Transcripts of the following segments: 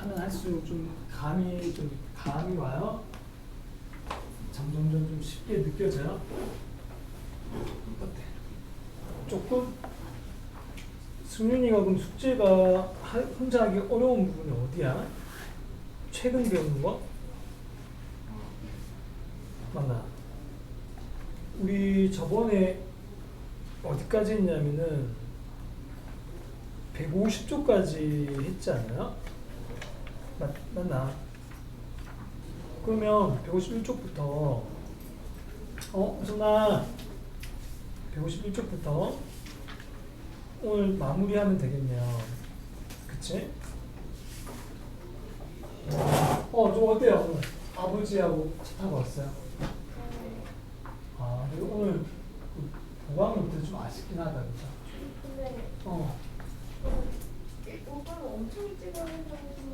하면 할수록 좀 감이 와요. 점점 좀 쉽게 느껴져요. 어때? 조금 승윤이가 그럼 숙제가 혼자 하기 어려운 부분이 어디야? 최근 배우는 거? 맞나? 우리 저번에 어디까지 했냐면은 150조까지 했잖아요. 맞나? 그러면 151쪽부터 우선아 151쪽부터 오늘 마무리하면 되겠네요. 그치? 좀 어때요? 오늘 아버지하고 차 타고 왔어요? 그리고 오늘 그 보강이 못해서 좀 아쉽긴 하다, 그죠? 근데 오빠는 엄청 일찍 와야 된다고 해서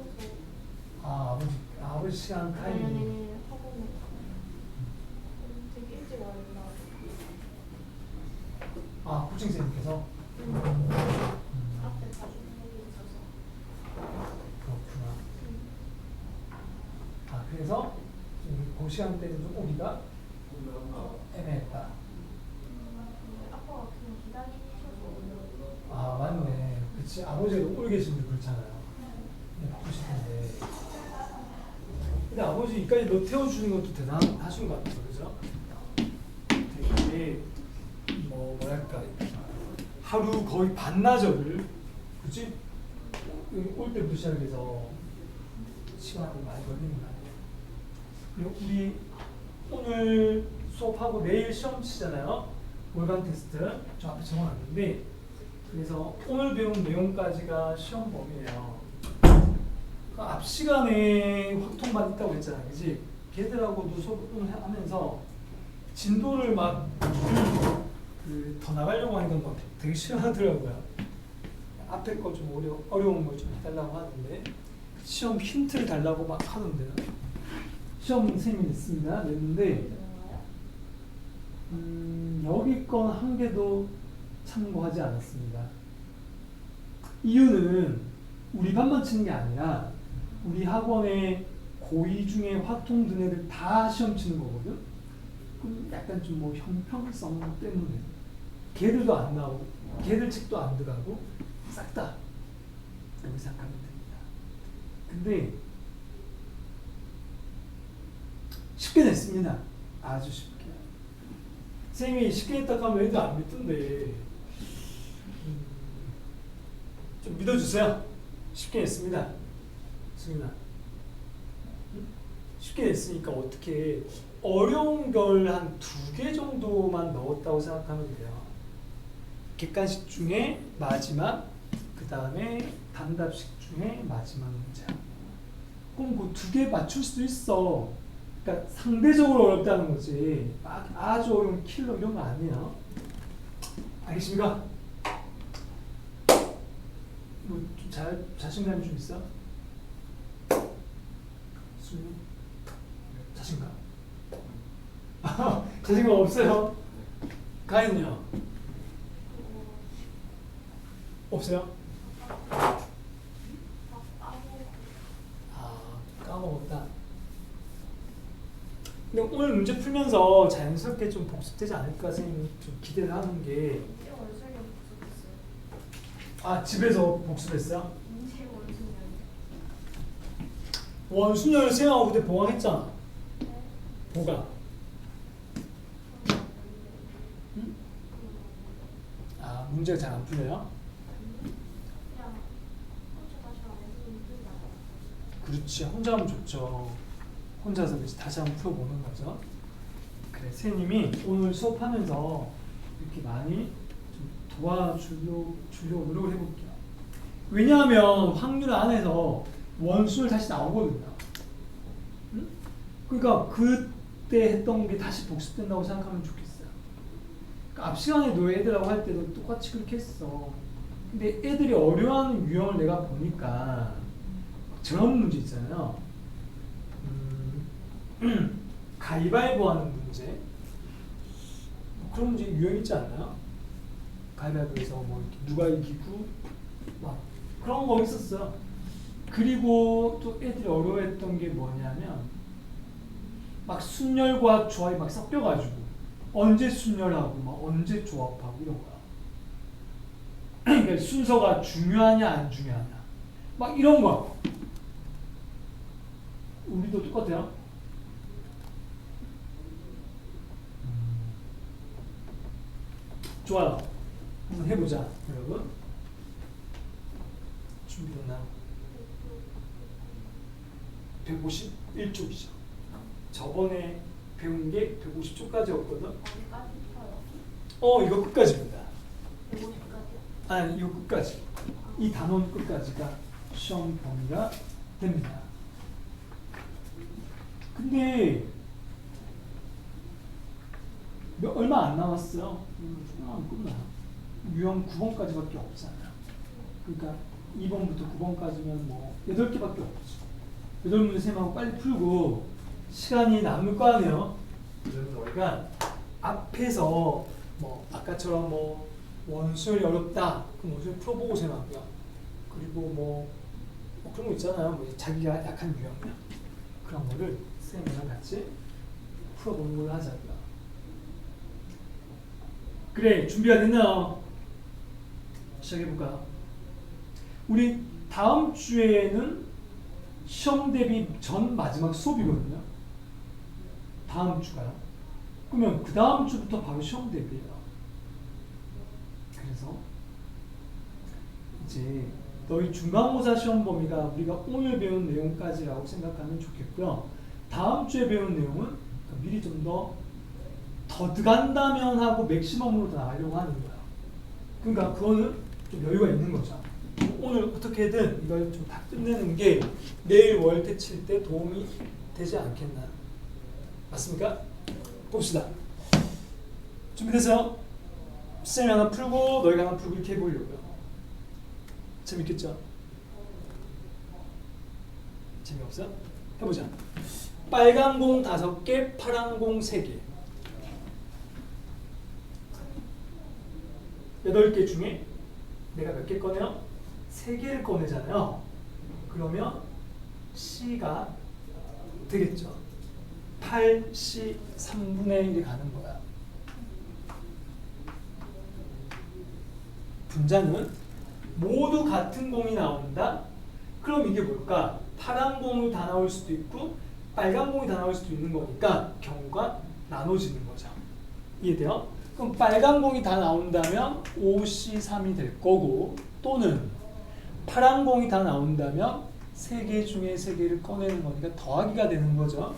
아버지 시간 타이밍이. 학원에 되게 일찍 와야 된다고. 코칭 선생님께서? 앞에 자주 보고 있어서. 그렇구나. 그래서 그 시간대는 좀 오기가 애매했다. 아빠가 그냥 기다리셔서. 맞네. 그치. 아버지가 너무 오래 계시면 그렇잖아요. 바쁘실 텐데. 근데 아버지 이까지 너 태워주는 것도 대단하신 것 같아요. 그죠? 되게 뭐랄까 하루 거의 반나절을 그치? 올 때부터 시작해서 시간이 많이 걸리는 거 아니에요? 그리고 우리 오늘 수업하고 내일 시험 치잖아요. 월간 테스트 저 앞에 적어놨는데, 그래서 오늘 배운 내용까지가 시험 범위예요. 그러니까 앞 시간에 확통반 있다고 했잖아, 그지? 걔들하고도 수업 오늘 하면서 진도를 막 더 나가려고 하는 건 되게 싫어하더라고요. 앞에 거 좀 어려운 거 좀 해달라고 하는데 시험 힌트를 달라고 막 하던데요. 시험 선생님이 냈는데 여기 건 한 개도 참고하지 않았습니다. 이유는 우리 반만 치는 게 아니라 우리 학원에 고2 중에 확통 든 애들 다 시험 치는 거거든. 그럼 약간 좀 형평성 때문에 걔들도 안 나오고 걔들 책도 안 들어가고 싹 다 여기 생각하면 됩니다. 근데 쉽게 냈습니다. 아주 쉽게. 선생님이 쉽게 했다 하면 애들 안 믿던데 좀 믿어주세요. 쉽게 냈습니다. 승윤아, 쉽게 냈으니까 어떻게 어려운 걸 한 2개 정도만 넣었다고 생각하면 돼요. 객관식 중에 마지막, 그 다음에 단답식 중에 마지막 문제. 그럼 그 2개 맞출 수도 있어. 그러니까 상대적으로 어렵다는 거지. 아주 어려운 킬러 이런 거 아니에요. 알겠습니까? 자신감이 좀 있어? 자신감? 자신감 없어요? 가인은요? 없어요? 까먹었다. 근데 오늘 문제 풀면서 자연스럽게 좀 복습되지 않을까 선생님이 좀 기대를 하는 게. 집에서 복습했어요? 원순열 쌤하고 그때 보강했잖아. 보강. 응? 문제가 잘 안 풀려요? 그렇지. 혼자 하면 좋죠. 혼자서 다시 한번 풀어보는 거죠. 그래, 선생님이 오늘 수업하면서 이렇게 많이 좀 도와주려고 노력을 해볼게요. 왜냐하면 확률 안에서 원순을 다시 나오거든요. 응? 그러니까 그때 했던 게 다시 복습된다고 생각하면 좋겠어요. 그러니까 앞 시간에도 애들하고 할 때도 똑같이 그렇게 했어. 근데 애들이 어려워하는 유형을 내가 보니까 저런 문제 있잖아요. 가위바위보 하는 문제. 그런 문제 유형 있지 않나요? 가위바위보에서 뭐 누가 이기고 막 그런 거 있었어요. 그리고 또 애들이 어려워했던 게 뭐냐면 막 순열과 조합이 막 섞여가지고 언제 순열하고 막 언제 조합하고 이런 거야. 그러니까 순서가 중요하냐 안 중요하냐 막 이런 거야. 우리도 똑같아요. 좋아요. 한번 해보자, 여러분. 준비됐나? 151쪽이죠. 저번에 배운 게 150쪽까지였거든. 어디까지 쳐요? 이거 끝까지입니다. 150까지요? 아니, 이거 끝까지. 이 단원 끝까지가 시험 범위가 됩니다. 근데 얼마 안 남았어요. 조금만 끝나요. 유형 9번까지밖에 없잖아요. 그러니까 2번부터 9번까지면 뭐 8개밖에 없죠. 8문제 셈하고 빨리 풀고 시간이 남을 거 아니에요. 그래서 우리가 앞에서 뭐 아까처럼 뭐 원수열이 어렵다. 그럼 원수열 풀어보고 셈하고요. 그리고 뭐 그런 거 있잖아요. 뭐 자기가 약한 유형이야. 그런 거를 쌤이랑 같이 풀어보는 걸로 하자고요. 그래, 준비가 됐나요? 시작해볼까요? 우리 다음 주에는 시험 대비 전 마지막 수업이거든요. 다음 주가요. 그러면 그 다음 주부터 바로 시험 대비예요. 그래서 이제 너희 중간고사 시험 범위가 우리가 오늘 배운 내용까지라고 생각하면 좋겠고요. 다음 주에 배운 내용은 미리 좀 더 들어간다면 하고 맥시멈으로 다 나가려고 하는 거야. 그러니까 그거는 좀 여유가 있는 거죠. 오늘 어떻게든 이걸 좀 다 끝내는 게 내일 월대 칠 때 도움이 되지 않겠나. 맞습니까? 봅시다. 준비됐어요? 쌤이 하나 풀고 너희가 하나 풀고 이렇게 해보려고요. 재밌겠죠? 재미없어? 해보자. 빨간 공 5개, 파란 공 3개. 8개 중에 내가 몇 개 꺼내요? 3개를 꺼내잖아요. 그러면 C가 되겠죠. 8C 3분의 1이 가는 거야. 분자는 모두 같은 공이 나온다? 그럼 이게 뭘까? 파란 공이 다 나올 수도 있고 빨간 공이 다 나올 수도 있는 거니까 경우가 나눠지는 거죠. 이해돼요? 그럼 빨간 공이 다 나온다면 5C3이 될 거고 또는 파란 공이 다 나온다면 3개 중에 3개를 꺼내는 거니까 더하기가 되는 거죠.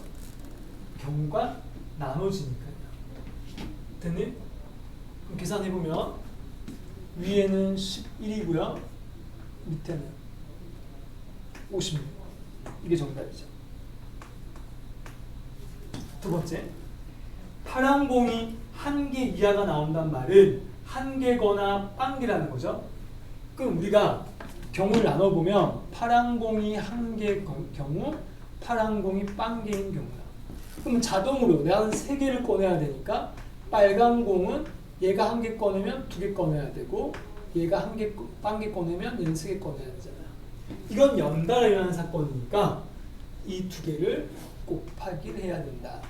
경우가 나눠지니까요. 됐니? 그럼 계산해보면 위에는 11이고요. 밑에는 56. 이게 정답이죠. 두 번째, 파란 공이 1개 이하가 나온단 말은 1개거나 빵개라는 거죠. 그럼 우리가 경우를 나눠보면 파란 공이 1개 경우, 파란 공이 빵개인 경우야. 그럼 자동으로 내가 3개를 꺼내야 되니까 빨간 공은 얘가 1개 꺼내면 2개 꺼내야 되고 얘가 1개 빵개 꺼내면 얘는 3개 꺼내야 되잖아요. 이건 연달아 일어나는 사건이니까 이 2개를 곱하기를 해야 된다.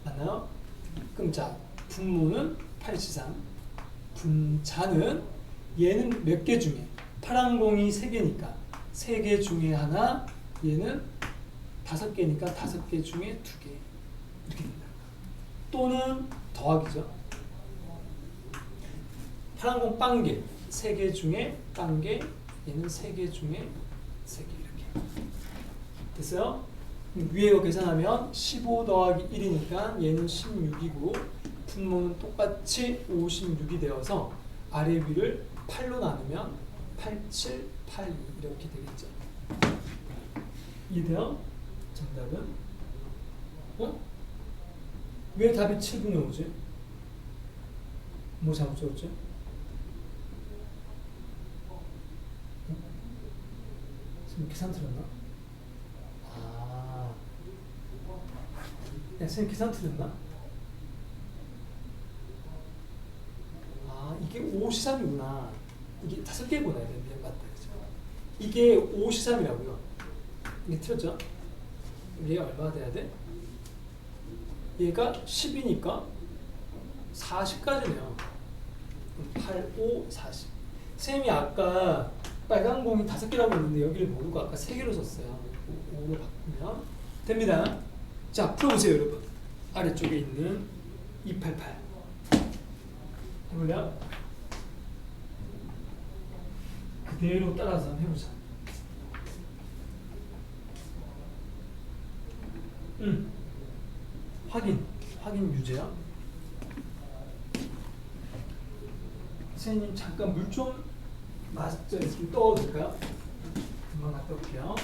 맞나요? 그럼 자, 분모는 8C3, 분자는 얘는 몇 개 중에 파란 공이 3개니까 3개 중에 하나, 얘는 5개니까 5개 중에 2개 이렇게 된다. 또는 더하기죠. 파란 공 빵개 3개 중에 빵개, 얘는 3개 중에 3개 이렇게 됐어요? 위에 거 계산하면 15 더하기 1이니까 얘는 16이고 분모는 똑같이 56이 되어서 아래 위를 8로 나누면 8, 7, 8, 2 이렇게 되겠죠. 이해돼요? 정답은? 왜 답이 7분의 5지? 뭐 잘못 적었지? 지금 계산 틀렸나? 선생님 계산 틀렸나? 이게 5C3이구나. 이게 5개구나. 맞다. 그죠? 이게 5C3이라고요. 이게 틀렸죠? 얘가 얼마나 돼야 돼? 얘가 10이니까 40까지네요. 8, 5, 40. 쌤이 아까 빨간 공이 5개라고 했는데 여기를 모르고 아까 3개로 썼어요. 5로 바꾸면 됩니다. 자, 풀어보세요, 여러분. 아래쪽에 있는 288. 해볼래요? 그대로 따라서 한번 해보자. 확인 유제야. 선생님 잠깐 물 좀 떠도 될까요? 금방 갔다 올게요.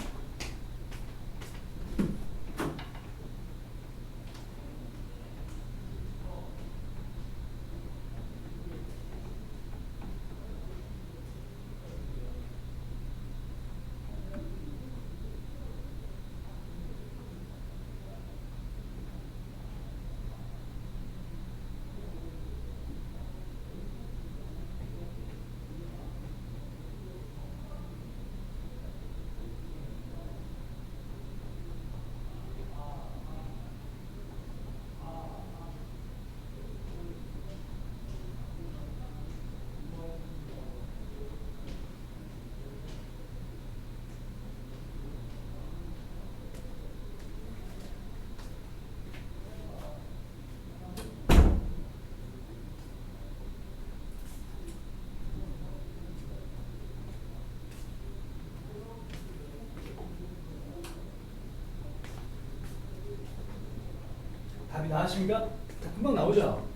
답이 나왔습니까? 자, 금방 나오죠?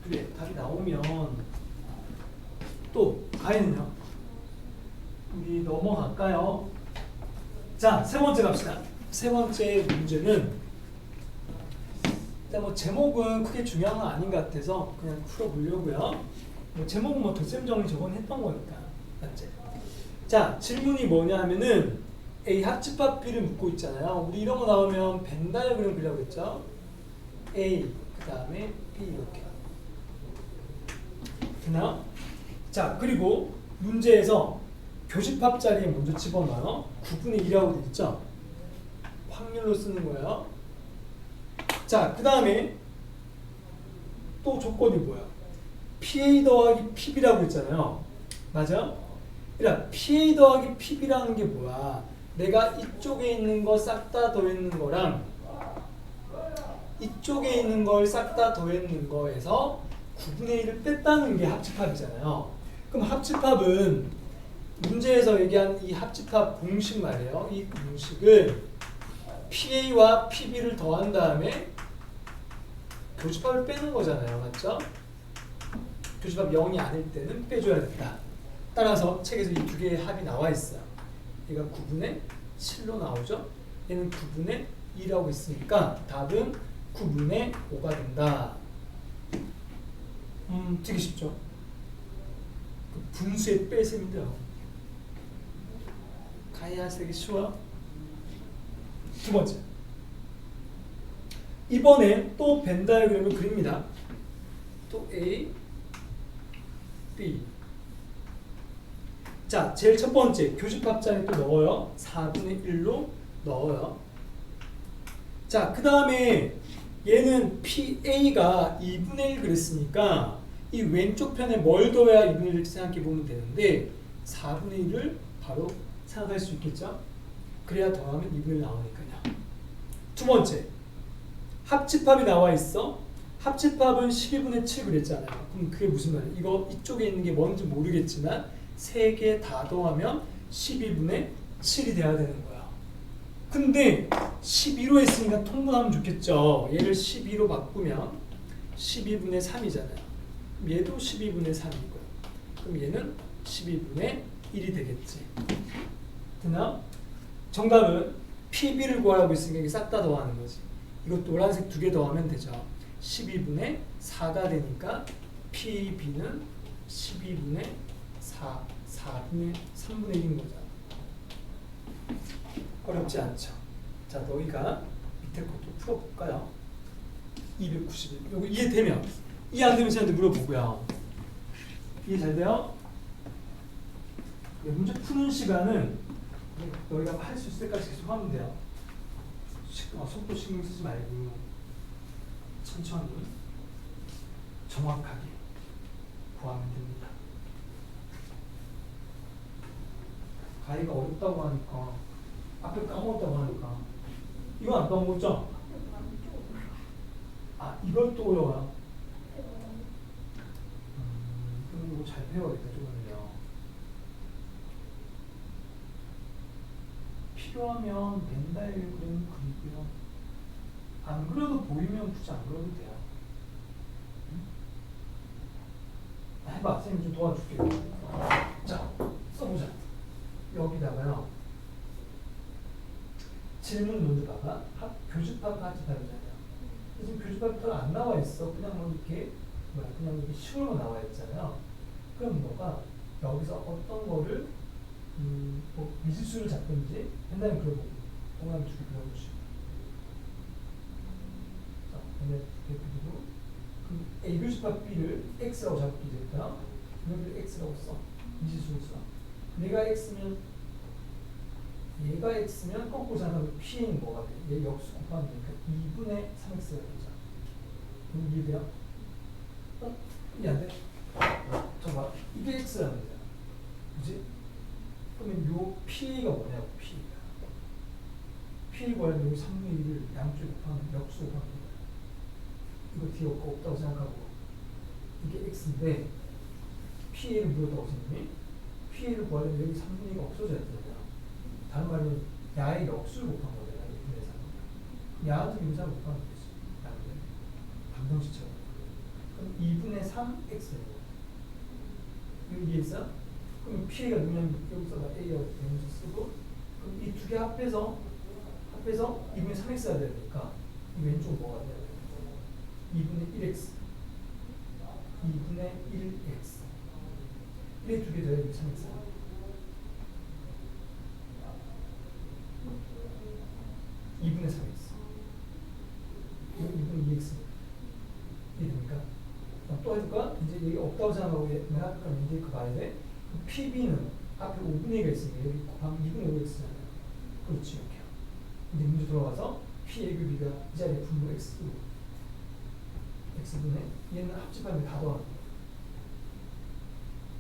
그래, 답이 나오면 또 가에는요? 우리 넘어갈까요? 자, 세 번째 갑시다. 세 번째 문제는 일단 뭐 제목은 크게 중요한 건 아닌 것 같아서 그냥 풀어보려고요. 뭐 제목은 뭐 덧셈 정리 저번 했던 거니까. 맞지? 자, 질문이 뭐냐 하면은 A 합집합 B를 묻고 있잖아요. 우리 이런 거 나오면 벤 다이어그램 그리려고 했죠. A 그 다음에 B 이렇게. 되나? 자, 그리고 문제에서 교집합 자리에 먼저 집어넣어요. 9분의 1이라고 돼 있죠. 확률로 쓰는 거예요. 자, 그 다음에 또 조건이 뭐야? PA 더하기 PB라고 했잖아요. 맞아? 그러니까 PA 더하기 PB라는 게 뭐야? 내가 이쪽에 있는 거 싹 다 더했는 거랑 이쪽에 있는 걸 싹 다 더했는 거에서 9분의 1을 뺐다는 게 합집합이잖아요. 그럼 합집합은 문제에서 얘기한 이 합집합 공식 말이에요. 이 공식을 PA와 PB를 더한 다음에 교집합을 빼는 거잖아요. 맞죠? 교집합 0이 아닐 때는 빼줘야 된다. 따라서 책에서 이 두 개의 합이 나와 있어요. 얘가 9분의 7로 나오죠. 얘는 9분의 2라고 있으니까 답은 9분의 5가 된다. 되게 쉽죠? 그 분수의 뺄셈인데요. 가야 되게 쉬워요. 두 번째. 이번에 또 벤 다이어그램을 그립니다. 또 A, B. 자, 제일 첫 번째 교집합 자리 또 넣어요. 4분의 1로 넣어요. 자, 그 다음에 얘는 PA가 2분의 1 그랬으니까 이 왼쪽 편에 뭘 더해야 2분의 1을 생각해 보면 되는데 4분의 1을 바로 생각할 수 있겠죠? 그래야 더하면 2분의 1 나오니까요. 두 번째, 합집합이 나와 있어. 합집합은 12분의 7 그랬잖아요. 그럼 그게 무슨 말이에요? 이거 이쪽에 있는 게 뭔지 모르겠지만 세 개 다 더하면 12분의 7이 돼야 되는 거야. 근데 12로 했으니까 통분하면 좋겠죠. 얘를 12로 바꾸면 12분의 3이잖아요. 얘도 12분의 3이고요. 그럼 얘는 12분의 1이 되겠지. 되나? 정답은 PB를 구하라고 있으니까 이게 싹 다 더하는 거지. 이거 노란색 두 개 더하면 되죠. 12분의 4가 되니까 PB는 12분의 4분의 3분의 1인 거잖아. 어렵지 않죠. 자, 너희가 밑에 것도 풀어볼까요? 291. 이거 이해되면? 이해 안 되면 저한테 물어보고요. 이해 잘 돼요? 문제 푸는 시간은 너희가 할 수 있을 때까지 계속 하면 돼요. 속도 신경 쓰지 말고 천천히 정확하게 구하면 됩니다. 가위가 어렵다고 하니까 앞에 까먹었다고 하니까 이거 안 까먹었죠? 아 이걸 또 어려워요? 그럼 이거 잘 배워야겠다 조금은요. 필요하면 벤다일 그림 그리고요. 안 그려도 보이면 굳이 안 그려도 돼요. 해봐. 선생님 좀 도와줄게요. 자, 써보자. 여기다가요. 질문 먼저 봐봐. 교집합과 합집합이잖아요. 지금 교집합이 따로 안 나와 있어. 그냥 뭐 이렇게 그냥 이렇게 식으로 나와 있잖아요. 그럼 너가 여기서 어떤 거를 뭐 미지수를 잡든지 펜다임 그려보고 동그라미 두개 그려보시고 자, 펜다임 두개 그리고 그럼 A 교집합 B를 X라고 잡게 됐다. 여기를 X라고 써. 미지수를 써. 내가 X면 얘가 X면 거꾸로 생각하면 P는 뭐가 돼? 얘 역수 곱하면 되니까 2분의 3X가 되죠. 그럼 이해돼요? 이해 안 돼? 잠깐만. 이게 X라는 거잖아. 그치? 그러면 요 P가 뭐냐고, P가. P 구하려면 여기 3분의 1을 양쪽에 곱하면 역수 곱하면 돼요. 이거 뒤에 없다고 생각하고 이게 X인데 P를 물었다고 선생님이 P를 구하려면 여기 3분의 1가 없어져야 되잖아요. 다른 말로 야의 역수를 곱한 거잖아요. 2분의 3. 야한테 인사 곱하면 되지. 방정식처럼. 그럼 2분의 3x예요. 이거 이해했어? 그럼 P가 누구냐면 여기서가 A하고 B면서 쓰고 그럼 이 두 개 합해서 2분의 3x가 돼야 되니까 이 왼쪽 뭐가 돼야 돼? 2분의 1x 2분의 1x 이게 두 개 더해 3x 2분의 3x 이거 2분의 2x 이해됩니까? 또 해볼까? 이제 여기 없다고 생각하고 내가 아까 이제 그거 봐야 돼. PB는 앞에 5분의 2가 있으니까 여기 곱하면 2분의 5x잖아요. 그렇지 이렇게요. 이제 문제 들어가서 P의 B가 이 자리에 분모 x분의 얘는 합집하면 다 더하는 거예요.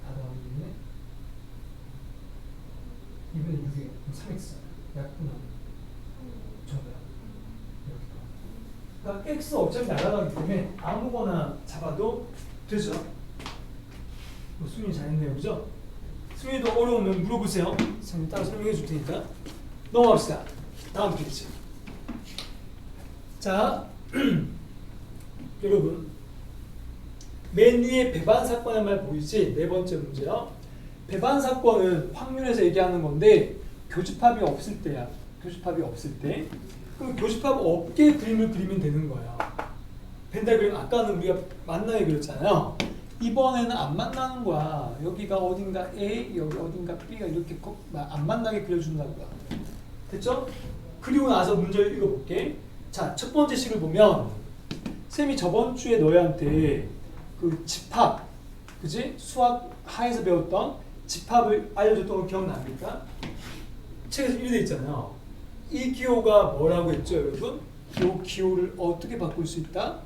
다 더하면 2분의 6이 3x 약분하면 정답. 이렇게 그러니까 x 어차피 날아가기 때문에 아무거나 잡아도 되죠. 뭐 수민이 잘했네요, 그죠? 수민이도 어려우면 물어보세요. 선생님 따로 설명해 줄 테니까. 넘어갑시다. 다음 페이지. 자, 여러분 맨 위에 배반 사건의 말 보이지? 네 번째 문제요. 배반 사건은 확률에서 얘기하는 건데 교집합이 없을 때야. 교집합이 없을 때. 그럼 교집합 없게 그림을 그리면 되는 거예요. 벤달 그림 아까는 우리가 만나게 그렸잖아요. 이번에는 안 만나는 거야. 여기가 어딘가 A, 여기 어딘가 B가 이렇게 안 만나게 그려준다고요. 됐죠? 그리고 나서 문제를 읽어볼게. 자, 첫 번째 식을 보면 쌤이 저번 주에 너희한테 그 집합, 그지? 수학 하에서 배웠던 집합을 알려줬던 거 기억납니까? 책에서 이렇게 돼 있잖아요. 이 기호가 뭐라고 했죠, 여러분? 이 기호를 어떻게 바꿀 수 있다?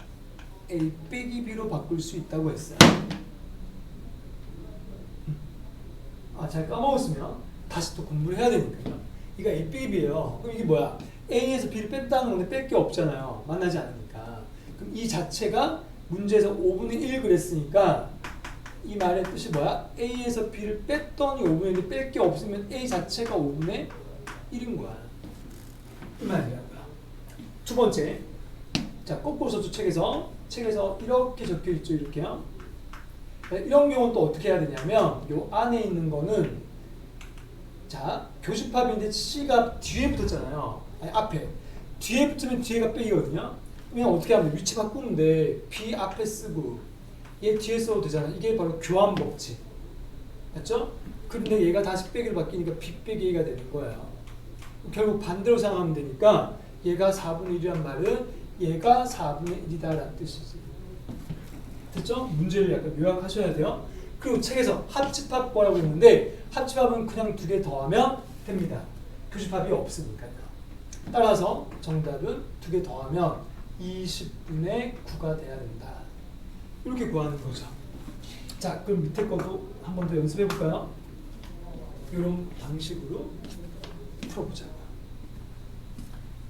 A 빼기 B로 바꿀 수 있다고 했어요. 아, 잘 까먹었으면 다시 또 공부를 해야 되니까요. 이거 A 빼기 B예요. 그럼 이게 뭐야? A에서 B를 뺐다는 건데 뺄 게 없잖아요. 만나지 않으니까. 그럼 이 자체가 문제에서 5분의 1 그랬으니까 이 말의 뜻이 뭐야? A에서 B를 뺐더니 5분의 1을 뺄 게 없으면 A 자체가 5분의 1인 거야. 이 말이야. 두 번째. 자, 거꾸로 썼죠, 책에서 이렇게 적혀 있죠, 이렇게요. 이런 경우는 또 어떻게 해야 되냐면 요 안에 있는 거는 자, 교집합인데 C가 뒤에 붙었잖아요. 아니, 앞에. 뒤에 붙으면 뒤에가 빼기거든요. 그냥 어떻게 하면 위치 바꾸면 돼. B 앞에 쓰고 얘 뒤에 써도 되잖아. 이게 바로 교환 법칙. 맞죠? 근데 얘가 다시 빼기로 바뀌니까 B 빼기 A가 되는 거예요. 결국 반대로 생각하면 되니까 얘가 4분의 1이란 말은 얘가 4분의 1이다 라는 뜻이지. 됐죠? 문제를 약간 요약하셔야 돼요. 그리고 책에서 합집합 뭐라고 했는데 합집합은 그냥 두 개 더하면 됩니다. 교집합이 없으니까요. 따라서 정답은 두 개 더하면 20분의 9가 돼야 된다. 이렇게 구하는 거죠. 자, 그럼 밑에 것도 한 번 더 연습해 볼까요? 이런 방식으로 풀어보자고요.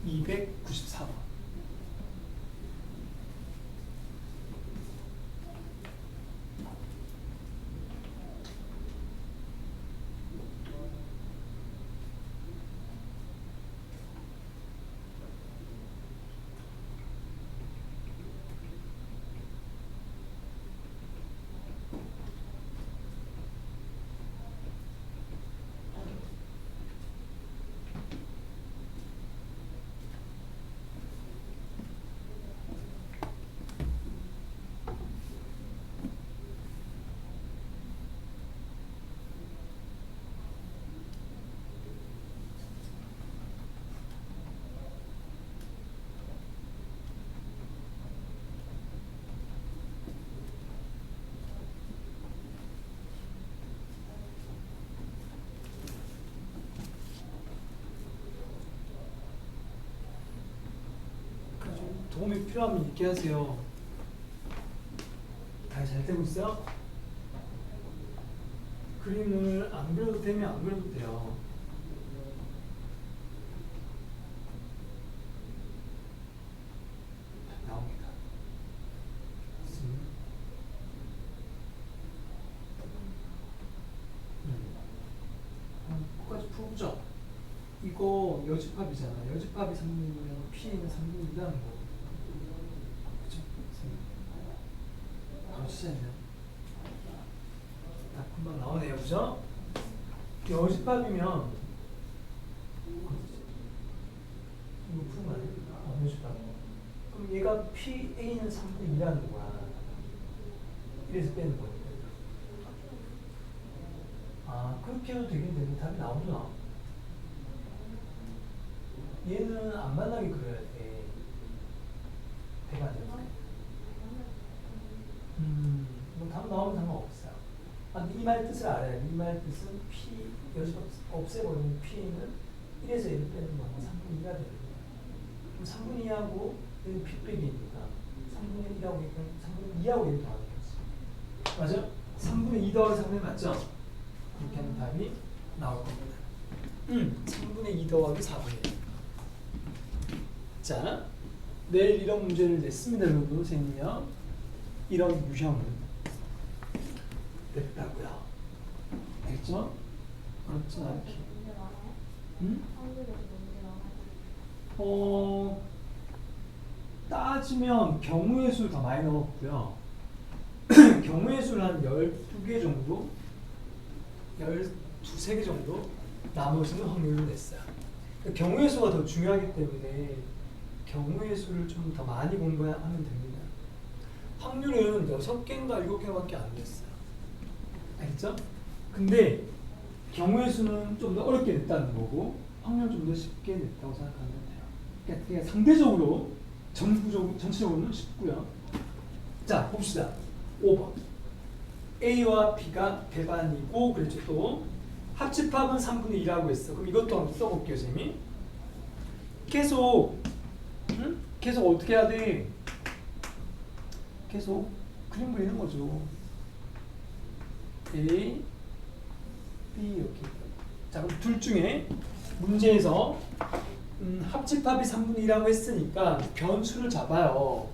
294번. 도움이 필요하면 얘기하세요. 다 잘 되고 있어요? 그림을 안 그려도 되면 안 그려도 돼요. 나옵니다. 끝까지 풀어보자. 이거 여집합이잖아. 여집합이 3분이면 P는 3분이라는 거. 그쵸? 바로 치자면 딱 금방 나오네요. 그죠? 여집합이면 이거 푸는 거 아니야? 여집합. 그럼 얘가 PA는 3분의 2라는 거야. 이래서 빼는 거야. 아, 그렇게 해도 되긴 되는데 답이 나오구나. 얘는 안 만나게 그려야 돼. 대가 안 돼. 뭐 답 나오면 상관없어요. 아, 이 말 뜻을 알아요. 이 말 뜻은 P, 여기서 없애버리면 P는 1에서 1을 빼는 거고 3분의 2가 되는 거예요. 그럼 3분의 2하고 얘는 P 빼기니까 3분의 1하고 3분의 2하고 1 더하는 거지. 맞아? 3분의 2 더하기 3분의 맞죠? 이렇게 하면 답이 나올 겁니다. 3분의 2 더하기 4분의 1. 자, 내일 이런 문제를 냈습니다, 여러분. 선생님이요. 이런 유형을 냈다고요. 알겠죠? 그렇진 않게. 응? 따지면 경우의 수를 더 많이 넣었고요. 경우의 수를 한 12개 정도? 12개 정도? 나머지는 확률로 냈어요. 경우의 수가 더 중요하기 때문에 경우의 수를 좀 더 많이 공부하면 됩니다. 확률은 6개인가 7개밖에 안 냈어요. 알겠죠? 근데 경우의 수는 좀 더 어렵게 냈다는 거고 확률 좀 더 쉽게 냈다고 생각하면 돼요. 그러니까 상대적으로 전체적으로는 쉽고요. 자, 봅시다. 5번. A와 B가 배반이고 그랬죠. 또 합집합은 3분의 2라고 했어. 그럼 이것도 한번 써볼게요, 선생님이. 계속 어떻게 해야 돼? 계속 그림 그리는 거죠. A, B 이렇게. 자, 그럼 둘 중에 문제에서 합집합이 3분의 2라고 했으니까 변수를 잡아요.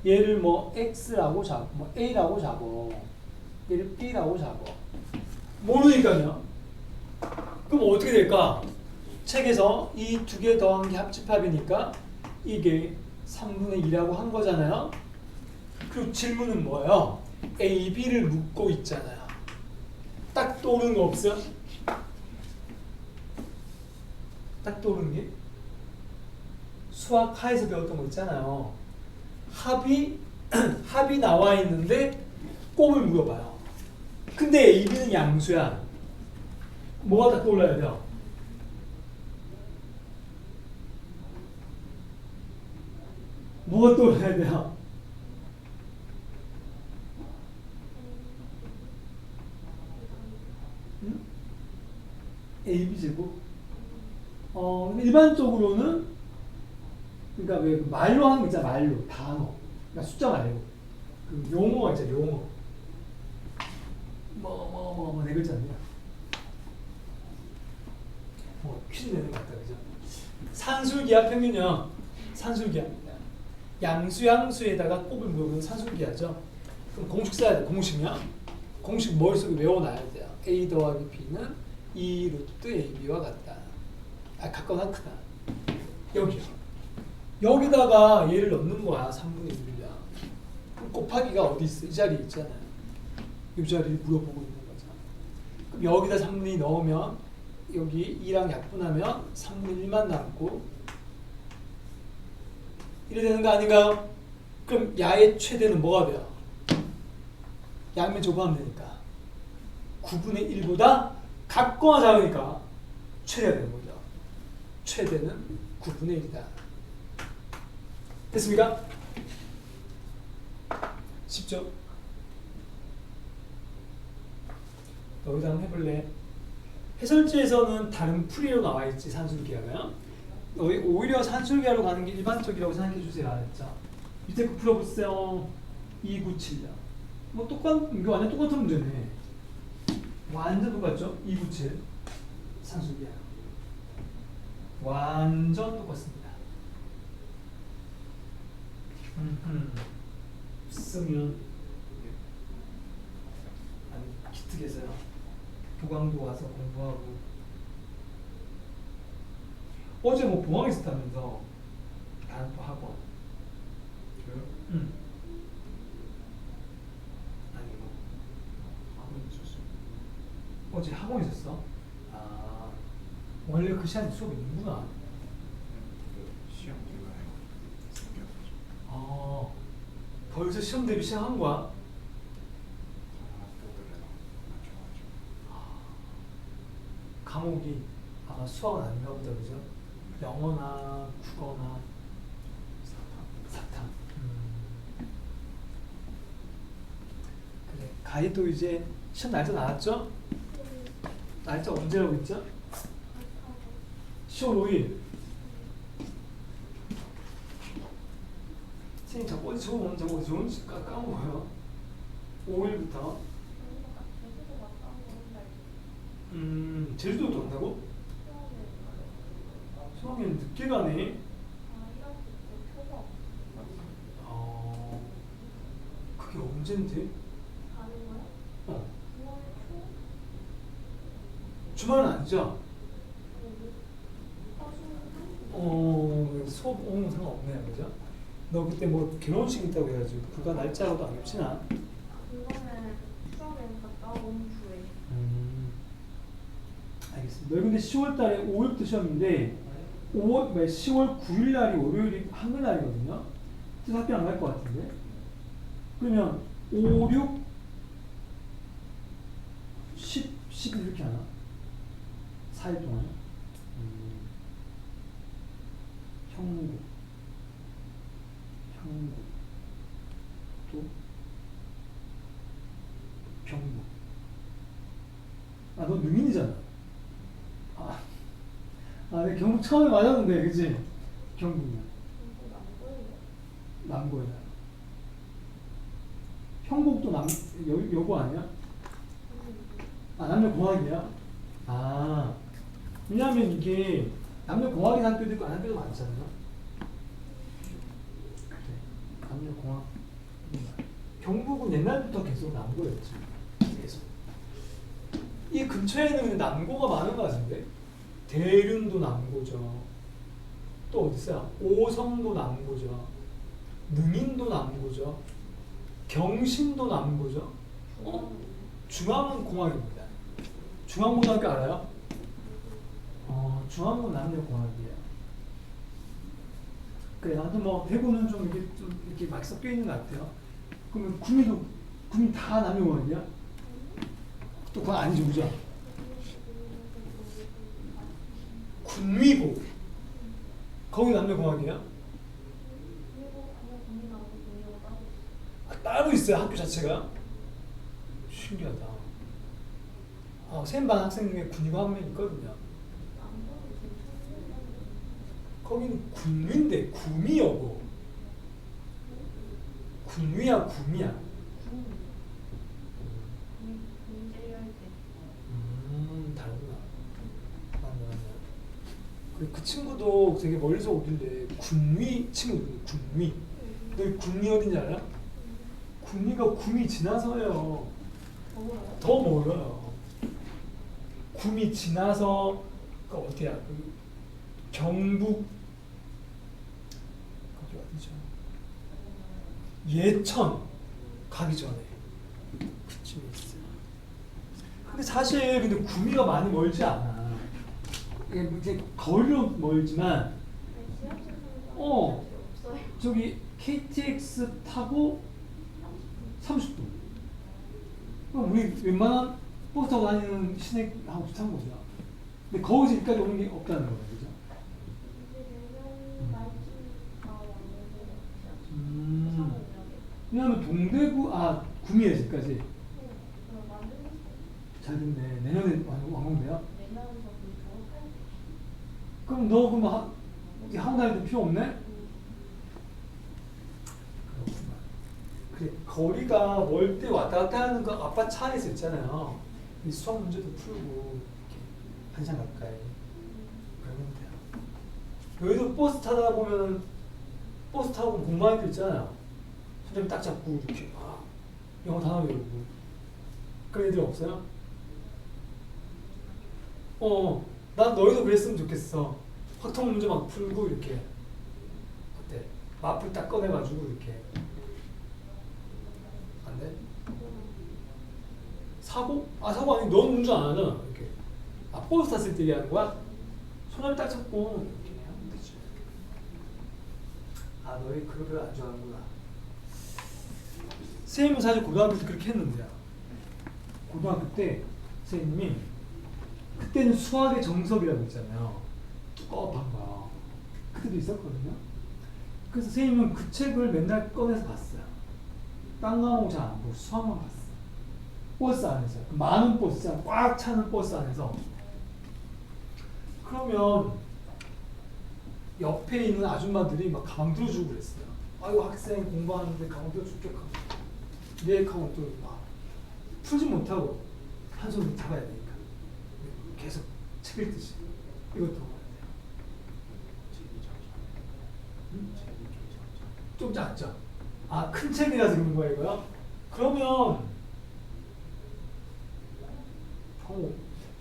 얘를 뭐 X라고 잡고, 뭐 A라고 잡어. 얘를 B라고 잡어. 모르니까요. 그럼 어떻게 될까? 책에서 이 두 개 더한 게 합집합이니까 이게 3분의 2라고 한 거잖아요. 그리고 질문은 뭐예요? A, B를 묻고 있잖아요. 딱 떠오르는 거 없어요? 딱 떠오르는 게? 수학 하에서 배웠던 거 있잖아요. 합이 나와 있는데 곱을 물어봐요. 근데 A, B는 양수야. 뭐가 딱 떠올라야 돼요? 뭐가 떠올라야 돼요? AB 제곱. 근데 일반적으로는 그러니까 왜 말로 하는 거 있잖아. 말로 단어. 그러니까 숫자 말고 그 용어가 있잖아. 용어. 네 글자입니다. 퀴즈 내는 것 같다, 그죠? 산술기하 평균요. 산술기하입니다. 양수에다가 곱을 물어보면 산술기하죠. 그럼 공식 써야 돼. 공식이요. 공식 머릿속에 외워놔야 돼요. A 더하기 B는 2 루트 AB와 같다. 같거나 크다. 여기요. 여기다가 얘를 넣는 거야. 3분의 1이야. 곱하기가 어디 있어? 이 자리에 있잖아요. 이 자리를 물어보고 있는 거죠. 그럼 여기다 3분의 2 넣으면 여기 2랑 약분하면 3분의 1만 남고 이래 되는 거 아닌가요? 그럼 야의 최대는 뭐가 돼요? 양면 조합하면 되니까 9분의 1보다 같거나 작으니까 최대가 되는 거죠. 최대는 9분의 1이다. 됐습니까? 쉽죠? 여기다 한번 해볼래? 해설지에서는 다른 풀이로 나와있지 산술기하가요. 오히려 산술기하로 가는 게 일반적이라고 생각해 주세요. 알았죠? 밑에 거 풀어보세요. 2976. 뭐 이거 완전 똑같은 문제네. 완전 똑같죠? 297 산술기하. 완전 똑같습니다. 쓰면 아니 기특해서요. 교광도 와서 공부하고 어제 뭐 봉황 있었다면서 다른 또 학원. 저요? 응. 아니 뭐 학원 있었어요. 어제 학원 있었어? 아 원래 그 시간에 수업이 있는구나. 그 시험 결과에 생겨가지고 아 벌써 시험 대비 시작한 거야? 학교들이랑 맞춰가지고 과목이 아마 수학은 아닌가 보다 그죠? 영어나 국어나 사탐. 그래 가희도 이제 시험 날짜 나왔죠? 날짜 언제라고 했죠? 10월 5일. 선생님 자꾸 어디 적어보면 자꾸 좋은 까먹어요. 5일부터. 제주도도 온다고? 수학여행 늦게 가네. 그게 언젠데? 주말은 아니죠? 수업 오는 건 상관없네요, 그죠? 너 그때 뭐 결혼식 있다고 해가지고 그가 날짜하고도 안 겹치나? 그거는 수학여행 갔다 온 주에. 알겠습니다. 너희 근데 10월 달에 5일부터 시험인데 10월 9일 날이 월요일이 한글날이거든요. 그래서 학교 안 갈 것 같은데. 그러면 5, 6, 10, 11 이렇게 하나? 4일 동안. 형국 또 경북. 아, 너 능인이잖아. 내 경북 처음에 맞았는데, 그치? 경북이야. 남고야. 형국도 여고 아니야? 남녀공학이야? 왜냐면 이게 남녀공학인 학교도 있고 안 학교도 많잖아요. 그래. 남녀공학. 경북은 옛날부터 계속 남고였지. 계속. 이 근처에는 남고가 많은 것 같은데? 대륜도 남고죠. 또 어디 있어요? 오성도 남고죠. 능인도 남고죠. 경신도 남고죠. 중앙은 공학입니다. 중앙고등학교 알아요? 중앙고 남녀공학이에요. 그래, 나도 뭐 대구는 좀 이렇게 막 섞여 있는 것 같아요. 그러면 구미 다 남녀공학이야? 또 그건 아니지, 그죠? 군위고 거기 남녀공학이야? 따로 있어요, 학교 자체가? 신기하다. 쌤반 학생 중에 군의관 한 명 있거든요. 거기는 군위인데 구미여고. 군위야 구미야. 다르구나. 맞네. 그 친구도 되게 멀리서 오길래 군위 친구들 군위. 너 군위 어딘지 알아? 군위가 구미 지나서요. 더 멀어요. 구미 지나서 그 어디야? 그 경북 거기 어디죠? 예천 가기 전에 그쯤에 있어요. 근데 사실 근데 구미가 많이 멀지 않아. 이게 거리로 멀지만 저기 KTX 타고 30분. 그럼 우리 웬만한 버스 타고 다니는 시내하고 비슷한 거죠. 근데 거기서 여기까지 오는 게 없다는 거예요, 그죠? 왜냐하면 동대구 구미에서 여기까지. 잘 됐네. 내년에 완공돼요? 그럼 너 그럼 학원 다닐 때 필요 없네? 그렇구나. 그래, 거리가 멀 때 왔다 갔다 하는 거 아빠 차 안에서 있잖아요. 이 수학 문제도 풀고 이렇게 1시간 가까이 그러면 돼요. 여기도 버스 타다 보면 버스 타고 공부하는 데 있잖아요. 선생님 딱 잡고 이렇게 영어 단어 외우고 그런 애들 없어요? 난 너희도 그랬으면 좋겠어. 확통 문제 막 풀고 이렇게 어때? 마플 딱 꺼내가지고 이렇게 안 돼? 사고? 사고 아니 너는 운전 안 하잖아. 이렇게 버스 탔을 때 얘기하는 거야? 손잡이 딱 잡고 이렇게 하면 되지. 너희 그거 별로 안 좋아하는구나. 선생님은 사실 고등학교 때 그렇게 했는데요. 고등학교 때 선생님이 그때는 수학의 정석이라고 있잖아요. 두꺼운 거. 그때도 있었거든요. 그래서 선생님은 그 책을 맨날 꺼내서 봤어요. 딴 과목 잘 안 보고 수학만 봤어요. 버스 안에서. 많은 버스, 꽉 차는 버스 안에서. 그러면 옆에 있는 아줌마들이 막 가방 들어주고 그랬어요. 아이고 학생 공부하는데 가방 들어줄게 하고. 네 하고 또 풀지 못하고 한 손으로 잡아야 되니까. 계속 책 읽듯이 이것도 좀 작죠? 큰 책이라서 그런 거예요 이거요? 그러면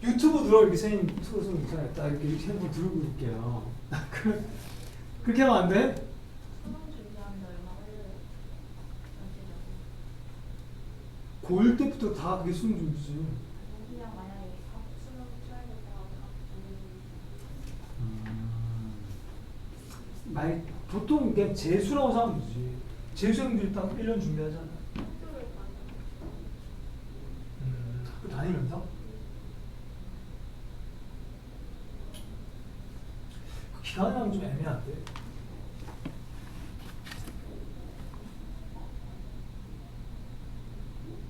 유튜브 들어 이렇게 선생님 소설 있잖아요. 딱 이렇게 핸드폰 들고 있게요. 그렇게 하면 안 돼? 고1 때부터 다 그게 수능 준비지. 보통 그냥 재수라고 생각하면 되지. 재수생들이 딱 1년 준비하잖아. 학교 다니면서? 그 기간이랑 좀 애매한데.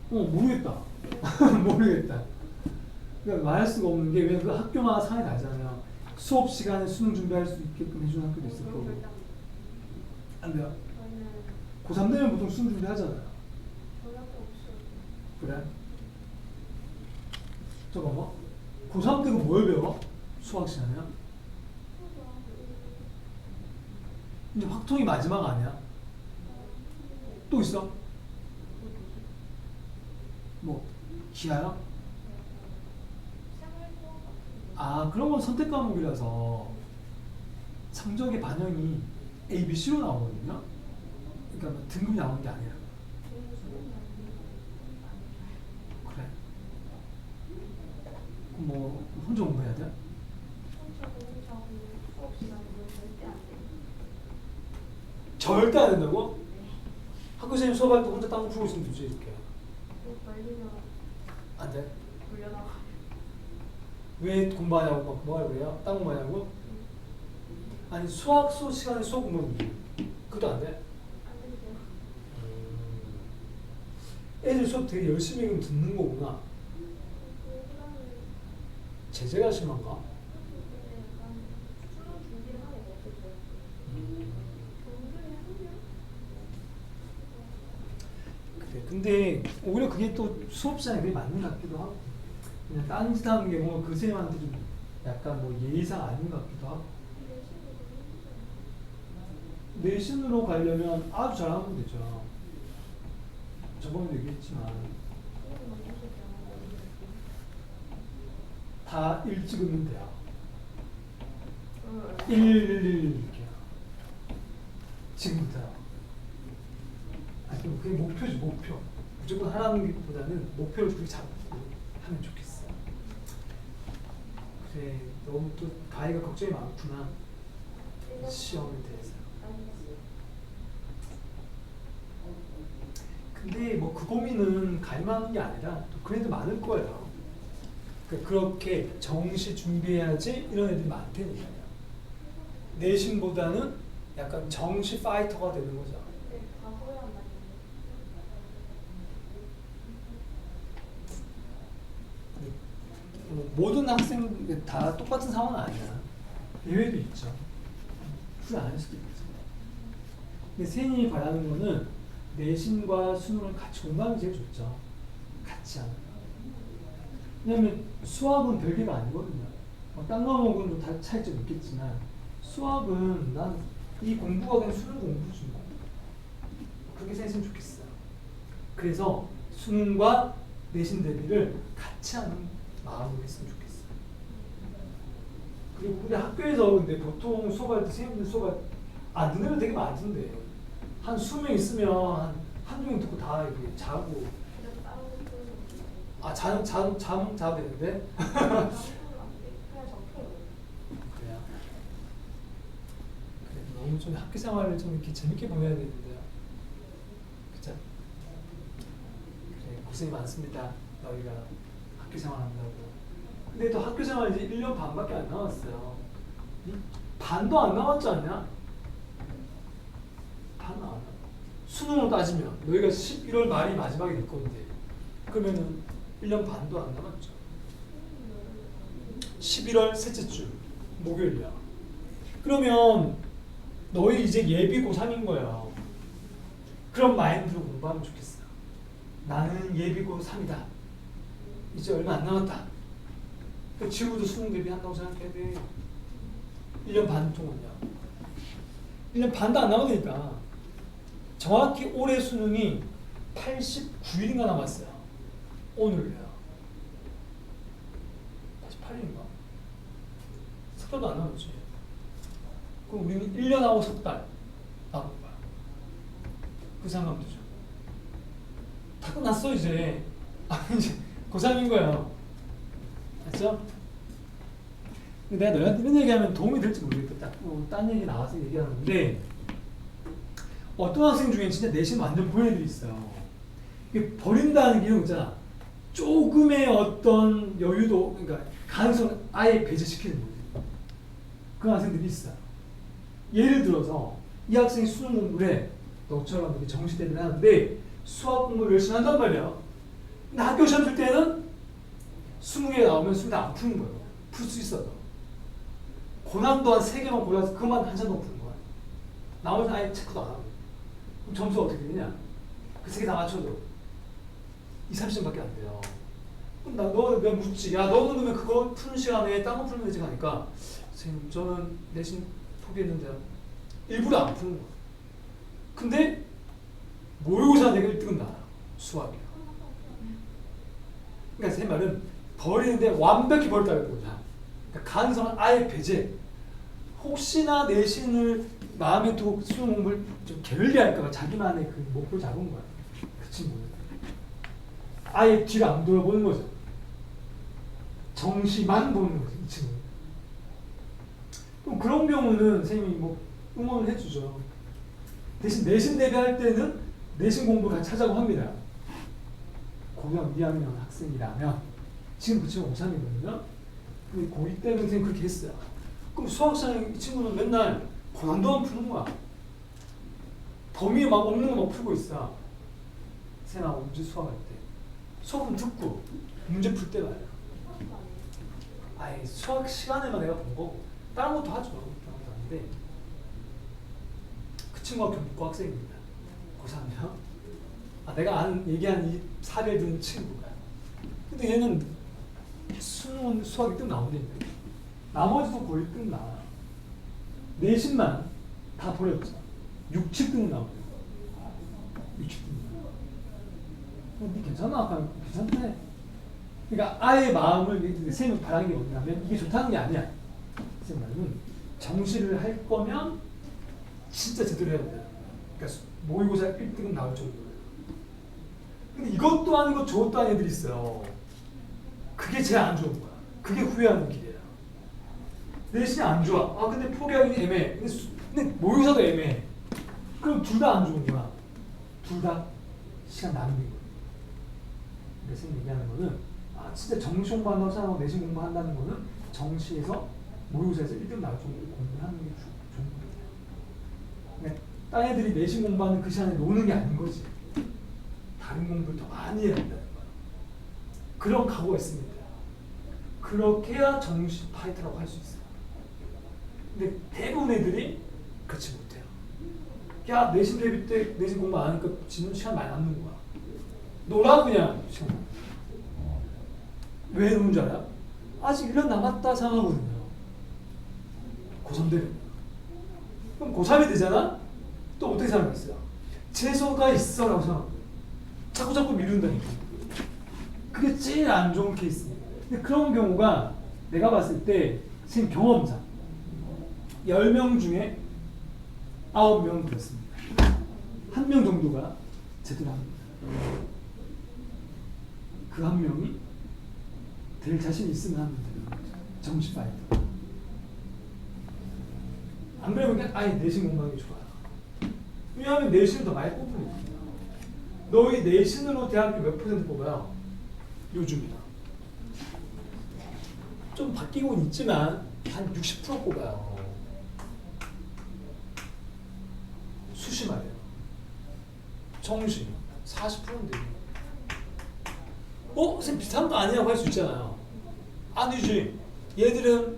모르겠다. 모르겠다. 그러니까 말할 수가 없는 게 왜 그 학교마다 상이 다르잖아요. 수업 시간에 수능 준비할 수 있게끔 해주는 학교도 있을 거고. 안 돼요? 고3 되면 보통 수능 준비 하잖아요. 그래? 잠깐만. 고3 때 뭘 배워? 수학 시간이야? 근데 확통이 마지막 아니야? 또 있어? 뭐 기하야? 그런 건 선택 과목이라서 성적의 반영이 A, B, C로 나오거든요. 그러니까 등급이 나오는 게 아니라. 그래. 그럼 뭐 혼자 공부해야 돼? 절대 안 된다고? 학교 선생님 수업할 때 혼자 딴거 풀고 있으면 되지 이렇게. 안 돼? 왜 공부하냐고 막 뭐하려고 그래요? 딴 공부하냐고? 아니 수학 수업 시간에 수업 공부하면 그것도 안 돼? 애들 수업 되게 열심히 듣는 거구나. 제재가 심한가? 약간 수능 준비를 하는 거 없었어요. 그래. 근데 오히려 그게 또 수업 시간에 그게 맞는 것 같기도 하고 그냥 딴짓 하는 게 뭔가 그 쌤한테 좀 약간 뭐 예의상 아닌 것 같기도 하고 내신으로 가려면 아주 잘하면 되죠. 저번에도 얘기했지만 다 일찍 읽는 대야 111 이렇게 지금부터 그게 목표지 목표. 무조건 하라는 것보다는 목표를 그렇게 잡고 하면 좋겠어. 그래 너무 또 가희가 걱정이 많구나. 시험에 대해서. 근데 뭐 그 고민은 가희만 하는 게 아니라 또 그런 애들 많을 거예요. 그렇게 정시 준비해야지 이런 애들이 많다니까요. 내신보다는 약간 정시 파이터가 되는 거죠. 모든 학생 다 똑같은 상황은 아니야. 예외도 있죠. 풀 안 할 수도 있죠. 근데 선생님이 바라는 거는 내신과 수능을 같이 공부하는 게 제일 좋죠. 같이 하는 거. 왜냐면 수학은 별개가 아니거든요. 딴 과목은 다 차이점이 있겠지만 수학은 난 이 공부가 그냥 수능 공부지 뭐. 그렇게 생각했으면 좋겠어요. 그래서 수능과 내신 대비를 같이 하는 마음으로 했으면 좋겠어요. 그리고 근데 학교에서 근데 보통 수업할 때 선생님들 수업할 때 너네들 되게 많던데 한 20명 있으면 한두 명 듣고 다 이렇게 자고 잠 자도 되는데? 그래요? 그래, 너무 좀 학교 생활을 좀 이렇게 재밌게 보내야 되는데요. 그죠? 그래, 고생이 많습니다. 너희가 학교 생활 한다고. 근데 또 학교 생활 이제 1년 반밖에 안 남았어요. 반도 안 남았지 않냐? 반 안. 수능으로 따지면 너희가 11월 말이 마지막이 될 건데 그러면은 1년 반도 안 남았죠. 11월 셋째 주 목요일이야. 그러면 너희 이제 예비 고3인 거예요. 그런 마인드로 공부하면 좋겠어. 나는 예비 고3이다. 이제 얼마 안 남았다. 지금부터 수능 대비한다고 생각해야 돼. 1년 반 동안요. 1년 반도 안 남았으니까 정확히 올해 수능이 89일인가 남았어요. 오늘요. 88일인가? 석 달도 안 남았지. 그럼 우리는 1년하고 석 달 남은 거야. 그 생각하면 되죠. 다 끝났어 이제. 이제 고3인 거예요. 알죠? 근데 내가 너희한테 이런 얘기하면 도움이 될지 모르겠다. 딴 얘기 나와서 얘기하는데 어떤 학생 중에 진짜 내신 완전 보는 애들이 있어요. 이게 버린다는 게 이런 거 있잖아. 조금의 어떤 여유도, 그러니까 가능성을 아예 배제시키는 거지. 그런 학생들이 있어요. 예를 들어서 이 학생이 수능 공부를 해. 너처럼 이렇게 정시 대비를 하는데 수학 공부를 열심히 한단 말이야. 근데 학교 시험 칠 때는 20개 나오면 20개 안 푸는 거예요. 풀 수 있어도. 고난도 한 3개만 골라서 그만 한 장도 푸는 거야. 나머지는 아예 체크도 안 하고. 그럼 점수가 어떻게 되냐? 그 3개 다 맞춰도 20-30점밖에 안 돼요. 그럼 내가 묻지. 야, 너는 왜 그거 푸는 시간에 딴 거 풀면 되지? 하니까 선생님, 저는 내신 포기했는데요. 일부러 안 푸는 거야. 근데 모의고사 내가 1등은 나와요. 수학이요. 그러니까 제 말은 버리는데 완벽히 버렸다는 거죠. 그러니까 가능성을 아예 배제. 혹시나 내신을 마음에 두고 수능 공부를 좀 게을리할까 봐 자기만의 그 목표를 잡은 거야. 그 친구는. 아예 뒤를 안 돌아보는 거죠. 정시만 보는 거죠. 이 친구는. 그럼 그런 경우는 선생님이 뭐 응원을 해주죠. 대신 내신 대비할 때는 내신 공부를 같이 하자고 합니다. 고등학교 2학년 학생이라면 지금 그 친구가 고3이거든요. 근데 고2 때는 선생님 그렇게 했어요. 그럼 수학시간에 이 친구는 맨날 고난도만 푸는 거야. 범위 막 없는 거 막 풀고 있어. 세나 문제 수학할 때. 수업은 듣고 문제 풀 때 말이야. 아예 수학 시간에만 내가 본 거고 다른 것도 하죠. 다른 것도 하는데 그 친구가 경북고 학생입니다. 고3이요. 아, 내가 얘기한 이 사례를 든 친구가. 근데 얘는 수능 수학 1등 나오는데 나머지도 거의 1등 나와요. 내신만 다 버렸죠. 6, 7등 나오죠. 6, 7등. 근데 괜찮아? 괜찮대. 그러니까 아예 마음을 선생님이 바라는 게 뭐냐면 이게 좋다는 게 아니야. 선생님은 정시를 할 거면 진짜 제대로 해야 돼. 그러니까 모의고사 1등은 나올 정도예요. 근데 이것도 아니고 저것도 아닌 애들이 있어요. 그게 제일 안 좋은 거야. 그게 후회하는 길이야. 내신이 안 좋아. 아 근데 포기하기 애매해. 근데 모의고사도 애매해. 그럼 둘 다 안 좋은 거야. 둘 다 시간 낭비인 거야. 그래서 얘기하는 거는 아 진짜 정시 공부한다고 생각하고 내신 공부한다는 거는 정시에서 모의고사에서 1등 나올 정도로 공부하는 게 좋은 거야. 그러니까 딴 애들이 내신 공부하는 그 시간에 노는 게 아닌 거지. 다른 공부를 더 많이 해야 한다는 거야. 그런 각오가 있습니다. 그렇게 해야 정시 파이터라고 할 수 있어요. 근데 대부분 애들이 그렇지 못해요. 야 내신 대비 때 내신 공부 안 하니까 지는 시간 많이 남는 거야. 놀아 그냥. 왜 노는 줄 알아? 아직 1년 남았다 생각하거든요. 고3 되면. 그럼 고3이 되잖아? 또 어떻게 생각했어요? 재수가 있어 라고 생각하거든요. 자꾸 미룬다니까. 그게 제일 안 좋은 케이스입니다. 근데 그런 경우가 내가 봤을 때 선생님 경험상 10명 중에 9명은 그렇습니다. 1명 정도가 제대로 합니다. 그 한 명이 될 자신 있으면 하면 돼요. 정시 파이터. 안 그러면 그냥 아예 내신 공부하는 게 좋아요. 왜냐하면 내신을 더 많이 뽑으니까. 너희 내신으로 대학교 몇 % 뽑아요? 요즘이나. 좀 바뀌고는 있지만 한 60% 뽑아요. 수시 말이에요. 정시 40%인데. 선생님 비슷한 거 아니냐고 할 수 있잖아요. 아니지. 얘들은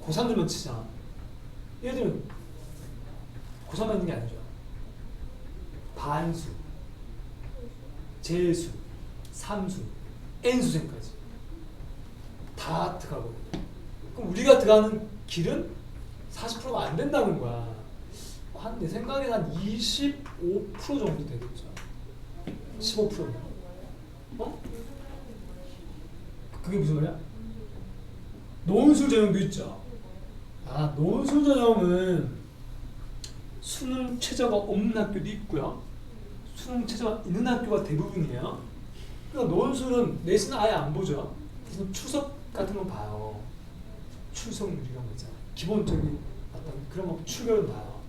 고3들만 치잖아. 얘들은 고3만 있는 게 아니죠. 반수, 재수, 삼수, N수생까지 다 들어가거든요. 그럼 우리가 들어가는 길은 40%가 안 된다는 거야. 한 내 생각에 한 25% 정도 되겠죠. 15%면. 그게 무슨 말이야? 논술 전형도 있죠. 아, 논술 전형은 수능 최저가 없는 학교도 있고요. 수능 최저가 있는 학교가 대부분이에요. 그러니까 논술은 내신은 아예 안 보죠. 그래서 추석 같은 건 봐요. 출석률 이런 거 있잖아요. 기본적인 어떤 그런 거 출결은 봐요.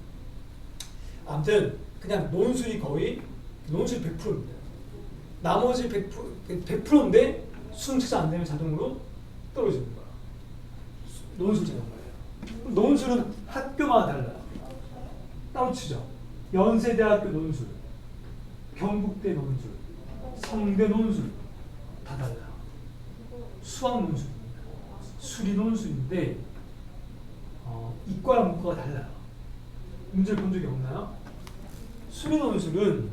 아무튼 그냥 논술이 거의 논술 100%입니다. 나머지 100%인데 수능 최저 안 되면 자동으로 떨어지는 거야. 논술 전형 거예요. 논술은 학교마다 달라요. 따로 치죠. 연세대학교 논술, 경북대 논술, 성대 논술 다 달라요. 수학 논술입니다. 수리 논술인데 이과랑 문과가 달라요. 문제를 본 적이 없나요? 수리 논술은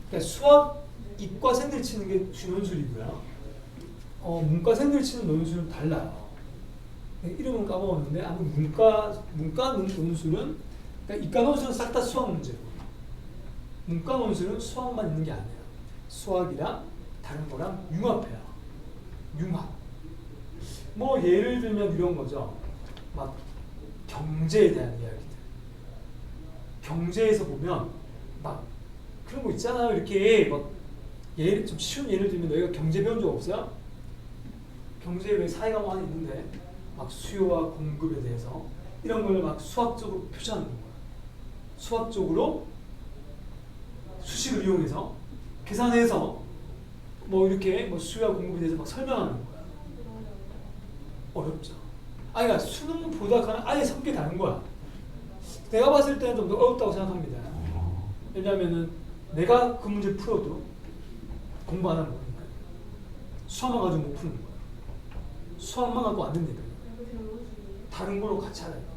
그러니까 수학 이과생들 치는 게 주논술이고요. 문과생들 치는 논술은 달라요. 이름은 까먹었는데 아무튼 문과 논술은 그러니까 이과 논술은 싹 다 수학 문제고 문과 논술은 수학만 있는 게 아니에요. 수학이랑 다른 거랑 융합해요. 융합. 뭐 예를 들면 이런 거죠. 막 경제에 대한 이야기들. 경제에서 보면 막 그런 거 있잖아요. 이렇게 막 예를 좀 쉬운 예를 들면 너희가 경제 배운 적 없어요? 경제에 왜 사회과목 하나 있는데 막 수요와 공급에 대해서 이런 걸 막 수학적으로 표시하는 거예요. 수학적으로 수식을 이용해서 계산해서 뭐 이렇게 뭐 수요와 공급에 대해서 막 설명하는 거야. 어렵죠. 그러니까 수능보다 아예 성격이 다른 거야. 내가 봤을 때는 좀 더 어렵다고 생각합니다. 왜냐면은 내가 그 문제 풀어도 공부 안 하는 거니까. 수학만 가지고 못 푸는 거야. 수학만 갖고 안 된다니까. 다른 걸로 같이 알아야 돼요.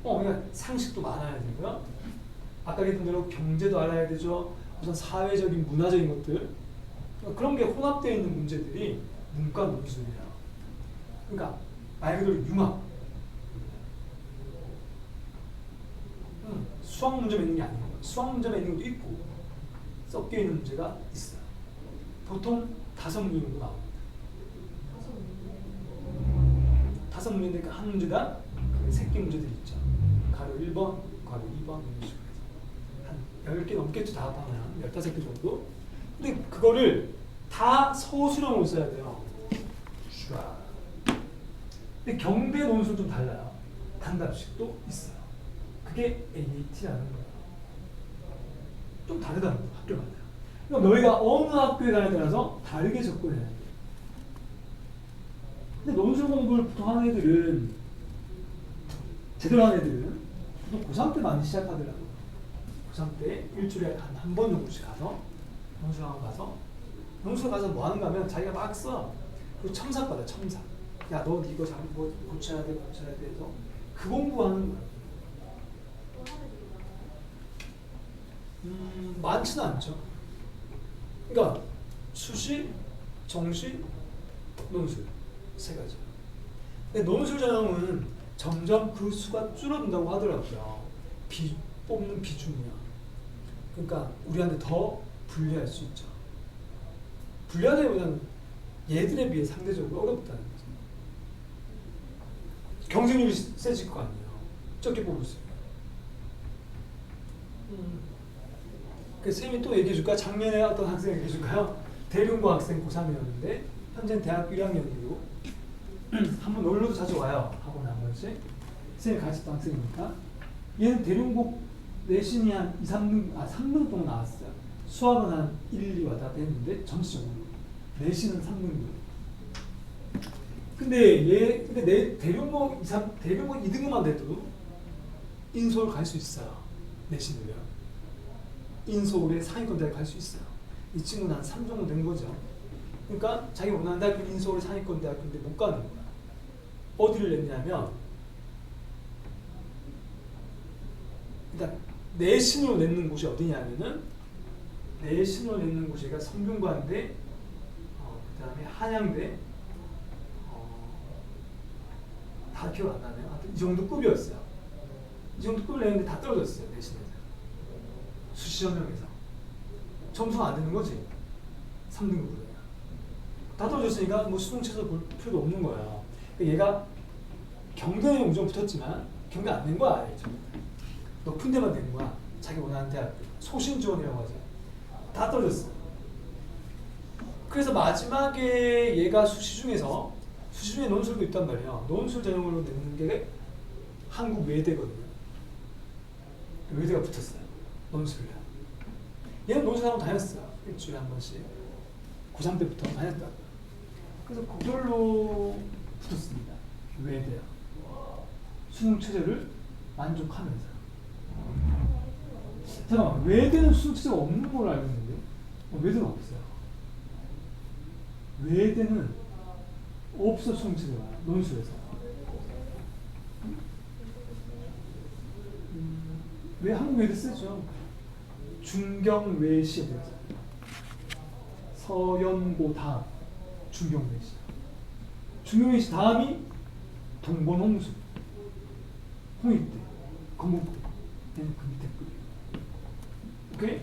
그러니까 상식도 많아야 되고요. 아까 얘기했던 대로 경제도 알아야 되죠. 우선 사회적인 문화적인 것들 그런 게 혼합되어 있는 문제들이 문과 논술이에요. 그러니까 말 그대로 융합. 수학 문제만 있는 게 아니에요. 수학 문제만 있는 것도 있고 섞여 있는 문제가 있어요. 보통 5문제 정도 나옵니다. 5문제인데 한 문제당 그 새끼 문제들이 있죠. 가로 1번, 가로 2번 이런 식으로 해서 한 10개 넘겠죠. 다 합하면 15개 정도. 근데 그거를 다 서술형으로 써야 돼요. 근데 경대 논술은 좀 달라요. 단답식도 있어요. 그게 AAT라는 거예요. 좀 다르다는 거예요. 학교마다. 그러니까 너희가 어느 학교에 가냐에 따라서 다르게 접근해야 돼요. 근데 논술 공부를 보통 하는 애들은 제대로 하는 애들은 보통 고3 때 많이 시작하더라고요. 고3 때 일주일에 한 번 정도씩 가서 논술학원 가서 논술 가서 뭐 하는가 하면 자기가 막 써. 그리고 첨삭 받아. 첨삭. 야 너 이거 뭐 고쳐야 돼 해서 그 공부하는 거야. 많지는 않죠. 그러니까 수시, 정시, 논술 3가지. 근데 논술 전형은 점점 그 수가 줄어든다고 하더라고요. 뽑는 비중이야. 그러니까 우리한테 더 불리할 수 있죠. 불리하다기보다는 얘들에 비해 상대적으로 어렵다는 거죠. 경쟁률이 세질 거 아니에요. 적게 뽑을 수 있어요. 그 쌤이 또 얘기해 줄까? 작년에 어떤 학생 얘기해 줄까요? 대륜고 학생 고3이었는데 현재는 대학교 1학년이고 한번 놀러도 자주 와요. 학원에 한 번씩. 쌤이 가르쳤던 학생이니까. 얘는 대륜고 내신이 한 3등 동안 나왔어요. 수학은 한 1, 2 왔다 갔다 했는데 점수적으로. 내신은 3등급. 근데 내 대륜고 2등급만 돼도 인서울 갈 수 있어요. 내신을요. 인서울에 상위권 대학 갈 수 있어요. 이 친구는 한 3 정도 된 거죠. 그러니까 자기 원하는 대학은 인서울의 상위권 대학인데 못 가는 거야. 어디를 냈냐면 일단 내신으로 냈는 곳이 어디냐면은 내신으로 냈는 곳이가 성균관대, 그 다음에 한양대, 다 기억 안 나네요. 하여튼 이 정도 급이었어요. 이 정도 급을 냈는데 다 떨어졌어요. 내신에서. 수시 전형에서. 점수가 안 되는 거지. 3등급으로. 다 떨어졌으니까 뭐 수능 쳐서 볼 필요도 없는 거야. 얘가 경대에 무조건 붙었지만 경대 안 낸 거야. 알죠? 높은 데만 낸 거야. 자기 원하는 대학교. 소신 지원이라고 하죠. 다 떨어졌어. 그래서 마지막에 얘가 수시 중에 논술도 있단 말이야. 논술 전형으로 내는 게 한국 외대거든요. 외대가 붙었어요. 논술이야. 얘는 논술 한번 다녔어요. 일주일에 한 번씩. 고3 때부터 다녔다고요. 그래서 그걸로 붙었습니다. 외대요. 수능 최저를 만족하면서. 잠깐만, 외대는 수능 최저가 없는 걸로 알고 있는데 외대는 없어요. 외대는 없어. 수능 최저가 논술에서. 왜 한국 외대 쓰죠? 중경외시에 대해서. 서연고 다음 중경외시. 중경외시 다음이 동본홍수, 홍익대, 건국대. 얘는 그 밑에 급. 오케이?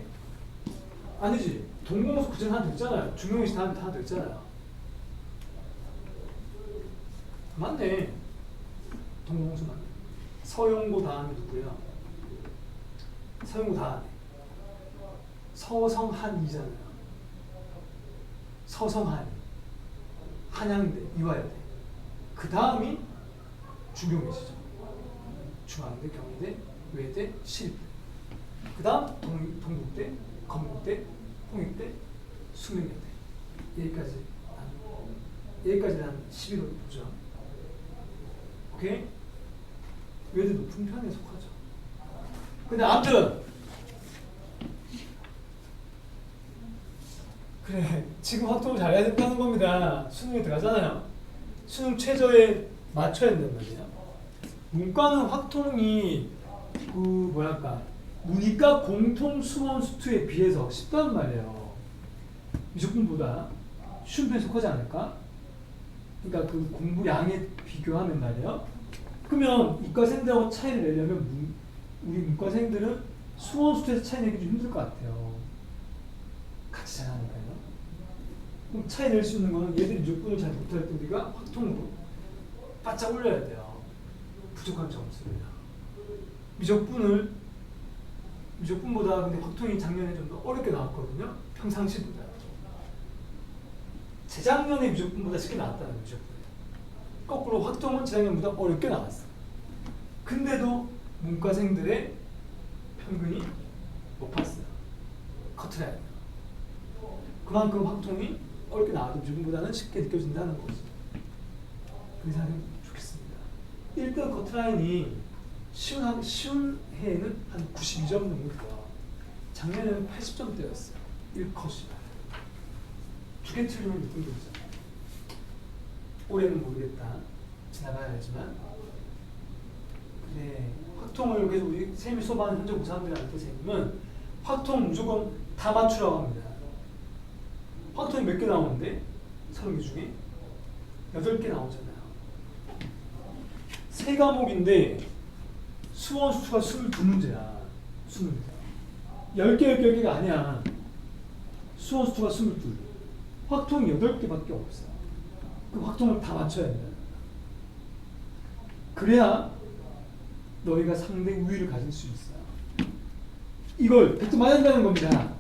아니지. 동본홍수 그전에 하나 더 있잖아요. 중경외시 다음에 하나 더 있잖아요. 맞네. 동본홍수 맞네. 서연고 다음이 누구야? 서연고 다음에 서성한이잖아요. 서성한, 한양대, 이화여대. 그 다음이 중경외시죠. 중앙대, 경희대, 외대, 시립대. 그 다음 동국대, 건국대, 홍익대, 숙명여대. 여기까지 한 11호 보죠. 오케이? 외대 높은 편에 속하죠. 근데 아무튼 그래, 지금 확정을 잘해야 된다는 겁니다. 수능에 들어가잖아요. 수능 최저에 맞춰야 된단 말이에요. 문과는 확통이 그 뭐랄까 문이과 공통 수원 수투에 비해서 쉽단 말이에요. 미적분보다 쉬운 편에 속하지 않을까? 그러니까 그 공부량에 비교하면 말이에요. 그러면 이과생들하고 차이를 내려면 우리 문과생들은 수원 수투에서 차이 내기 좀 힘들 것 같아요. 같이 잘하니까요. 그럼 차이 낼 수 있는 거는 얘들이 미적분을 잘 못할 때 우리가 확통으로 바짝 올려야 돼요. 부족한 점수를. 미적분보다 근데 확통이 작년에 좀 더 어렵게 나왔거든요. 평상시보다. 재작년에 미적분보다 쉽게 나왔다는 거죠. 거꾸로 확통은 재작년보다 어렵게 나왔어. 근데도 문과생들의 평균이 높았어요. 커트라인. 그만큼 확통이 어렵게 나와도 미적분보다는 쉽게 느껴진다는 거죠. 그렇게 생각하면 좋겠습니다. 1등 커트라인이 쉬운 해에는 한 92점 정도 돼요. 작년에는 80점대였어요. 1컷이. 두 개 틀리면 6등 되죠. 올해는 모르겠다. 지나가야 하지만. 그래. 확통을 그래서 우리 세미 수업하는 현재 고3들한테 쌤은 확통 무조건 다 맞추라고 합니다. 확통이 몇 개 나오는데? 30개 중에 8개 나오잖아요. 3과목인데 수원 수투가 22문제야. 20문제. 10개가 아니야. 수원 수투가 22. 확통이 8개밖에 없어. 그 확통을 다 맞춰야 된다. 그래야 너희가 상대 우위를 가질 수 있어. 이걸 100점 맞아야 된다는 겁니다.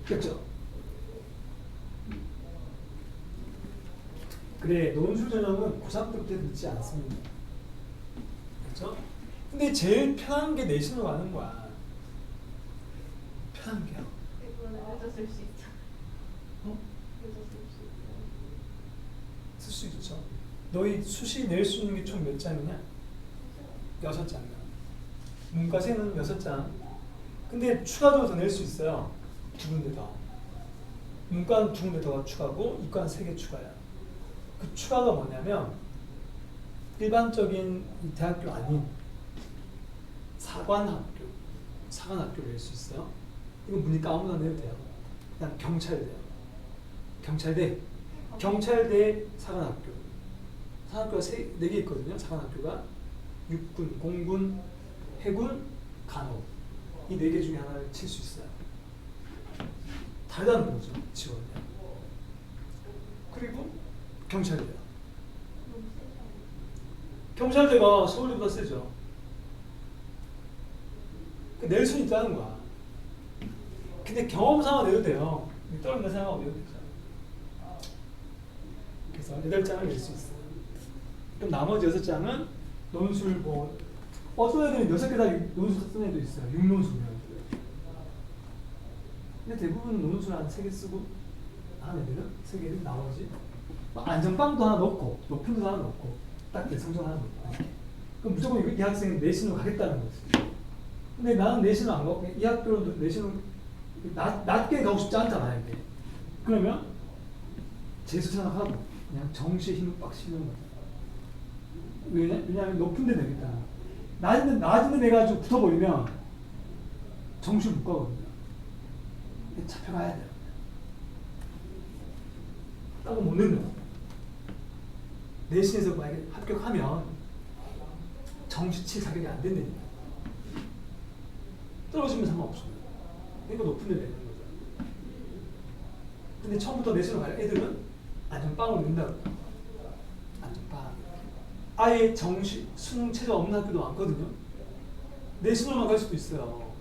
됐죠? 그래, 논술 전형은 고3 때부터 늦지 않습니다. 그렇죠? 근데 제일 편한 게 내신으로 가는 거야. 편한 게요. 이거는 늦어 쓸 수 있죠. 어? 늦어 쓸 수 있죠. 쓸 수 있죠. 너희 수시 낼 수 있는 게 총 몇 장이냐? 6장이야. 문과생은 6장. 근데 추가도 더 낼 수 있어요. 2군데 더. 문과는 2군데 더 추가고 이과는 3개 추가야. 그 추가가 뭐냐면 일반적인 대학교 아닌 사관학교를 낼 수 있어요. 이건 문이과 아무나 내도 돼요. 그냥 경찰대요. 경찰대 사관학교. 사관학교가 4개 있거든요. 사관학교가 육군, 공군, 해군, 간호. 이 4개 중에 하나를 칠 수 있어요. 다르다는 거죠. 지원이. 그리고 경찰대요. 경찰대가 서울대보다 세죠. 낼 수 있다는 거야. 근데 경험상은 내도 돼요. 떨어진다 생각하고 내도 되죠. 그래서 8장을 낼 수 있어요. 그럼 나머지 6장은 논술 뭐 어떤 애들은 6개 다 논술 쓰는 애도 있어요. 6논술이라고. 근데 대부분 논술 한 3개 쓰고 하는 애들은 3개를 나머지 안전빵도 하나 넣고 높임도 하나 넣고 딱 성적 하나 넣고 그럼 무조건 이 학생은 내신으로 가겠다는 거지. 근데 나는 내신을 안 가고 이 학교로 내신을 낮게 가고 싶지 않잖아 이게. 그러면 재수 생각하고 그냥 정시에 힘을 빡 실는 거야. 왜냐하면 높은 데 내겠다. 낮은 데 내가지고 붙어버리면 정시를 못 가거든요. 잡혀가야 돼요. 따고 못 낸다. 내신에서 만약에 합격하면 정시 칠 자격이 안 된다니까. 떨어지면 상관없어요. 그러니까 높은 데 내는 거죠. 근데 처음부터 내신으로 갈 애들은 안전빵으로 낸다고. 안전빵. 아예 정시, 수능 최저 없는 학교도 많거든요. 내신으로만 갈 수도 있어요.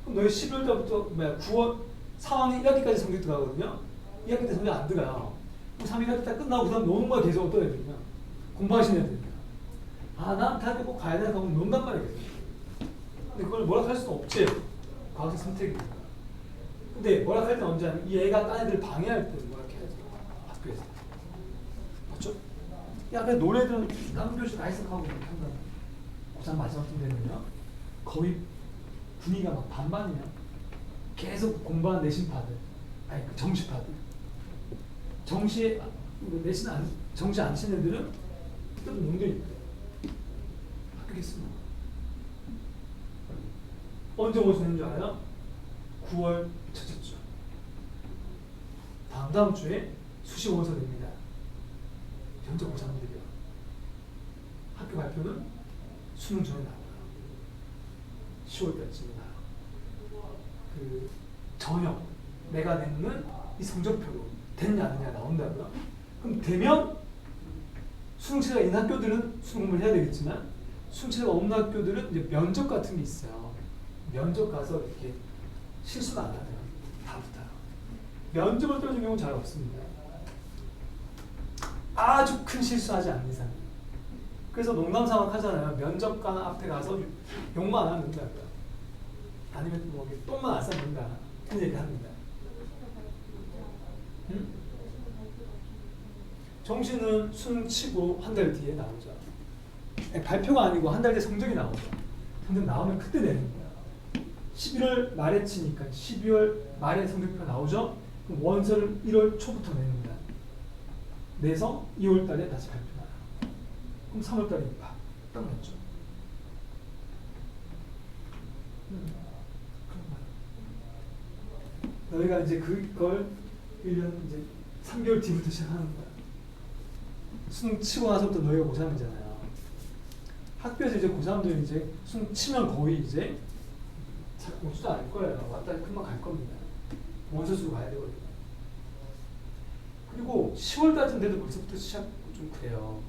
그럼 너희 12월 달부터 9월 3학년 1학기까지 성적 들어가거든요. 2학기 때 성적 안 들어가요. 그럼 3, 1학기 다 끝나고 그 다음 노는 거야. 계속 어떤 애들이냐. 공부하시는 애들이냐. 난 대학교 꼭 가야 되나 하면 논단 말이야. 근데 그걸 뭐라 할 수는 없지. 과학적 선택이니까. 근데 뭐라 할 때는 언제 하면 이 애가 딴 애들 방해할 때 뭐라 해야지. 학교에서. 맞죠? 야, 근데 노래들은 다른 교실 다 해석하고 한다. 고3 마지막 쯤 되면요. 거의 분위기가 막 반반이야. 계속 공부하는 내신파들. 아니, 그 정시파들. 정시 안 치는 애들은 또 농경이 있대. 합격했습니다. 언제 원서낸 줄 알아요? 9월 첫째 주. 다음 주에 수시 원서 냅니다. 현재 고3들이요. 학교 발표는 수능 전에 나와요. 10월달쯤에 나와요. 그 저녁 내가 내는 이 성적표로 됐냐 안 됐냐 나온다고요. 그럼 되면 수능체가 있는 학교들은 수능 공부를 해야 되겠지만 수능체가 없는 학교들은 이제 면접 같은 게 있어요. 면접 가서 이렇게 실수는 안 하더라고요. 다 붙어요. 면접을 떨어진 경우는 잘 없습니다. 아주 큰 실수하지 않는 이상. 그래서 농담삼아 하잖아요. 면접관 앞에 가서 욕만 안 하면 된다고요. 아니면 뭐 똥만 안 싸면 된다. 그런 얘기 합니다. 응? 정시는 수능 치고 한 달 뒤에 나오죠. 아니, 발표가 아니고 한 달 뒤에 성적이 나오죠. 성적 나오면 그때 내는 거야. 11월 말에 치니까 12월 말에 성적표가 나오죠. 그럼 원서를 1월 초부터 냅니다. 내서 2월 달에 다시 발표가 나요. 그럼 3월 달에 딱 냈죠. 너희가 이제 그걸 1년 이제 3개월 뒤부터 시작하는 거야. 수능 치고 나서부터 너희가 고3이잖아요. 학교에서 이제 고3들이 이제 수능 치면 거의 이제 잘 오지도 않을 거예요. 왔다 금방 갈 겁니다. 원서 쓰고 가야 되거든요. 그리고 10월 달쯤 돼도 벌써부터 시작 좀 그래요.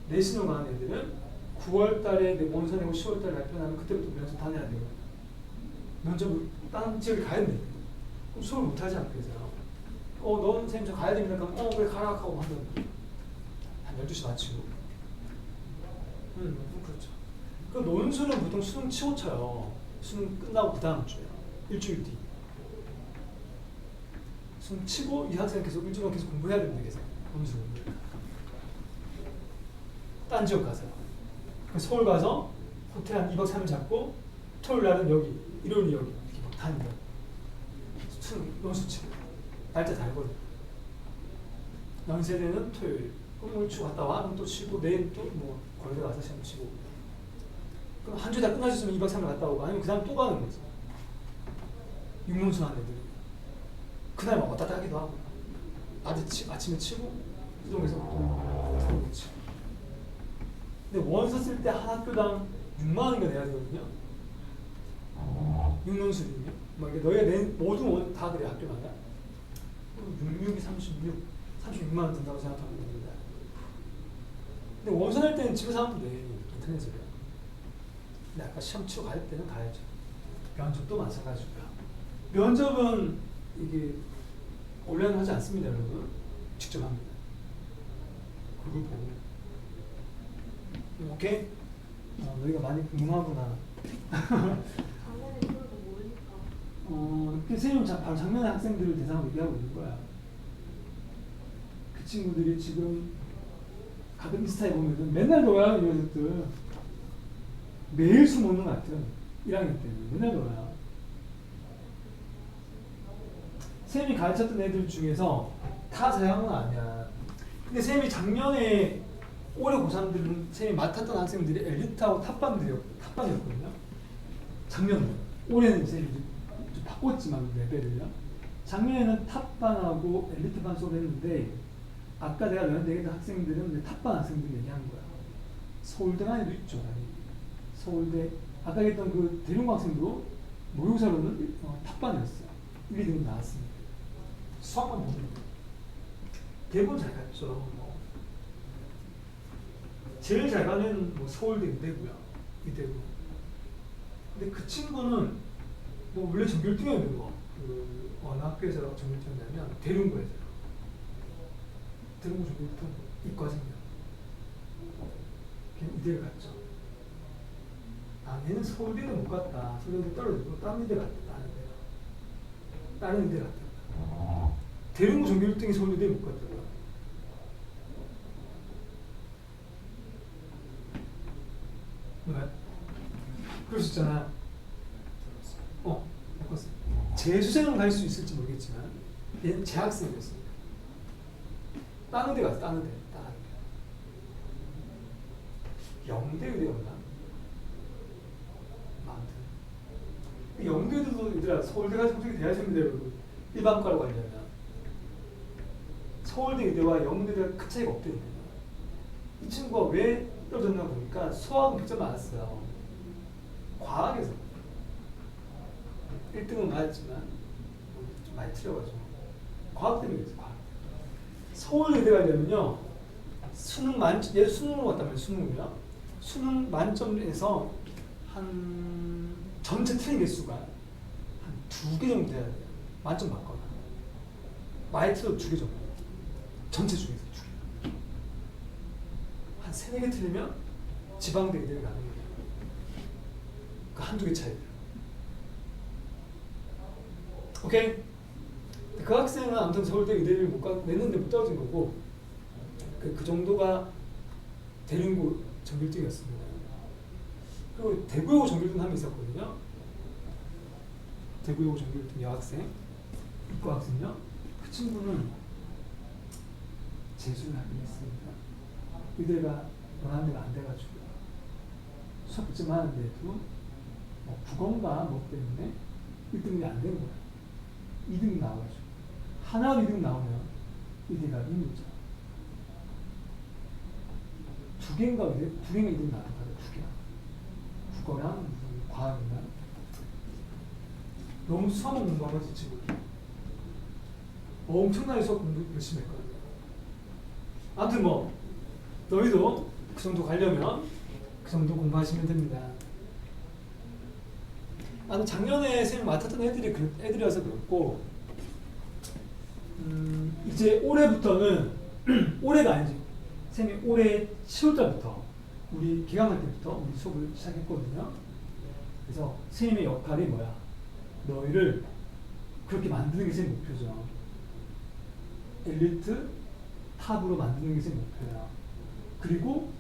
내신을 가는 애들은 9월 달에 원서 내고 10월 달에 발표 나면 그때부터 면접 다녀야 돼요. 면접을 다른 지역에 가야 돼. 그럼 수업을 못 하지 않겠어요? 너는 선생님 저 가야 됩니다. 그럼 그래 가라 하고 한번 한 12시 마치고. 그렇죠. 그 논술은 보통 수능 치고 쳐요. 수능 끝나고 그 다음 주에요. 일주일 뒤. 수능 치고 이 학생 계속 일주일간 계속 공부해야 됩니다. 계속 논술 공부. 딴 지역 가서요. 서울 가서 호텔 한 2박 3일 잡고 토요일 날은 여기, 일요일 여기 이렇게 막 다니다. 수능 논술 치고 날짜 달거든요. 연세대는 토요일. 그럼 오늘 치고 갔다 와. 그럼 또 치고 내일 또 뭐 거기서 가서 시험 치고. 그럼 한 주 다 끝나셨으면 2박 3일 갔다 오고 아니면 그 다음 또 가는 거지. 육문수 하는 애들이. 그날 막 왔다 갔다 하기도 하고. 아침에 치고 수동에서 또 서울 치고. 근데 원서 쓸 때 한 학교당 6만 원인가 내야 되거든요. 육문수이면 막 너희가 낸 모든 다 그래 학교마다. 66이 36만 원 든다고 생각하면 됩니다. 근데 원서 낼 때는 집에서 하면 돼. 인터넷으로요. 근데 아까 시험 치고 갈 때는 가야죠. 면접도 마찬가지고요. 면접은 이게 온라인 하지 않습니다, 여러분. 직접 합니다. 그걸 보고. 오케이? 너희가 많이 궁금하구나. 작년에 그래도 모르니까. 선생님은 바로 작년에 학생들을 대상으로 얘기하고 있는 거야. 그 친구들이 지금 가끔 인스타에 보면 맨날 놀아요, 이 녀석들. 매일 술 먹는 것 같은 1학년 때는 맨날 놀아요. 선생님이 가르쳤던 애들 중에서 다 자양은 아니야. 근데 선생님이 작년에 올해 고3들은 선생님이 맡았던 학생들이 엘리트하고 탑반이었거든요. 작년에. 올해는 선생님이 좀 바꿨지만 레벨을요. 작년에는 탑반하고 엘리트반 수업을 했는데 아까 내가 너한테 얘기했던 학생들은 탑반 학생들 얘기한 거야. 서울대 안에도 있죠. 당연히. 서울대 아까 얘기했던 그 대룡 학생도 모의고사로는 탑반이었어요. 1, 2등급 나왔습니다. 수학만 보는 거예요. 대부분 잘 갔죠. 제일 잘 가는 서울대 의대고요. 의대고. 근데 그 친구는 원래 전교일등이었는데 어느 학교에서 전교일등이냐면 대룡고에서요. 대룡고 전교일등 이과생이요. 그냥 의대를 갔죠. 얘는 서울대는 못 갔다. 서울대 떨어지고 다른 의대 갔다. 다른 의대 갔다. 대룡고 전교 1등이 서울대 못 갔다고요. 왜? 그럴 수 있잖아. 못 갔어. 재수생은 갈 수 있을지 모르겠지만 얘는 재학생이었습니다. 다른 의대 갔어. 다른 의대. 영대 의대였나? 아무튼 영도에도 얘들아 서울대가 성적이 돼야 됩니다 여러분. 일반과로 가려면 서울대 의대와 영도대가 큰 차이가 없다니까. 이 친구가 왜 떨어졌나 보니까 수학은 100점 맞았어요. 과학에서 1등은 맞았지만 좀 많이 틀려가지고 과학 때문에 그랬어. 과학. 서울대 가려면요 수능 만점, 얘 수능으로 갔다면 수능이요. 수능 만점에서 한 전체 틀린 개수가 한 2개 정도 돼야 돼요. 만점 맞거나 많이 틀려도 2개 정도. 전체 중에서 2개. 한 3-4개 틀리면 지방대 의대를 가는 거예요. 그 한두 개 차이예요. 오케이? 그 학생은 아무튼 서울대 의대를 냈는데 못 떨어진 거고 그 정도가 대륜고 전교1등이었습니다. 그리고 대구여고 전교1등 한 명 있었거든요. 대구여고 전교1등 여학생, 이과 학생요. 그 친구는 재수를 하긴 했습니다. 의대가 원하는 데가 안 돼가지고 수업 좀 하는데도 뭐 국어인가 뭐 때문에 1등이 안 되는 거야. 2등 나와가지고 하나로 2등 나오면 의대가 힘들죠. 2개인가 2등 나왔다. 2개. 국어랑 무슨 과학이나 너무 수학만 공부한 거지 지금. 엄청나게 수학 공부 열심히 했거든요. 아무튼 뭐 너희도 그 정도 가려면 그 정도 공부하시면 됩니다. 나는 작년에 쌤이 맡았던 애들이어서 그렇고 이제 올해부터는 올해가 아니지. 쌤이 올해 10월달부터 우리 개강할 때부터 우리 수업을 시작했거든요. 그래서 쌤의 역할이 뭐야? 너희를 그렇게 만드는 게 쌤 목표죠. 엘리트 탑으로 만드는 게 쌤 목표야. 그리고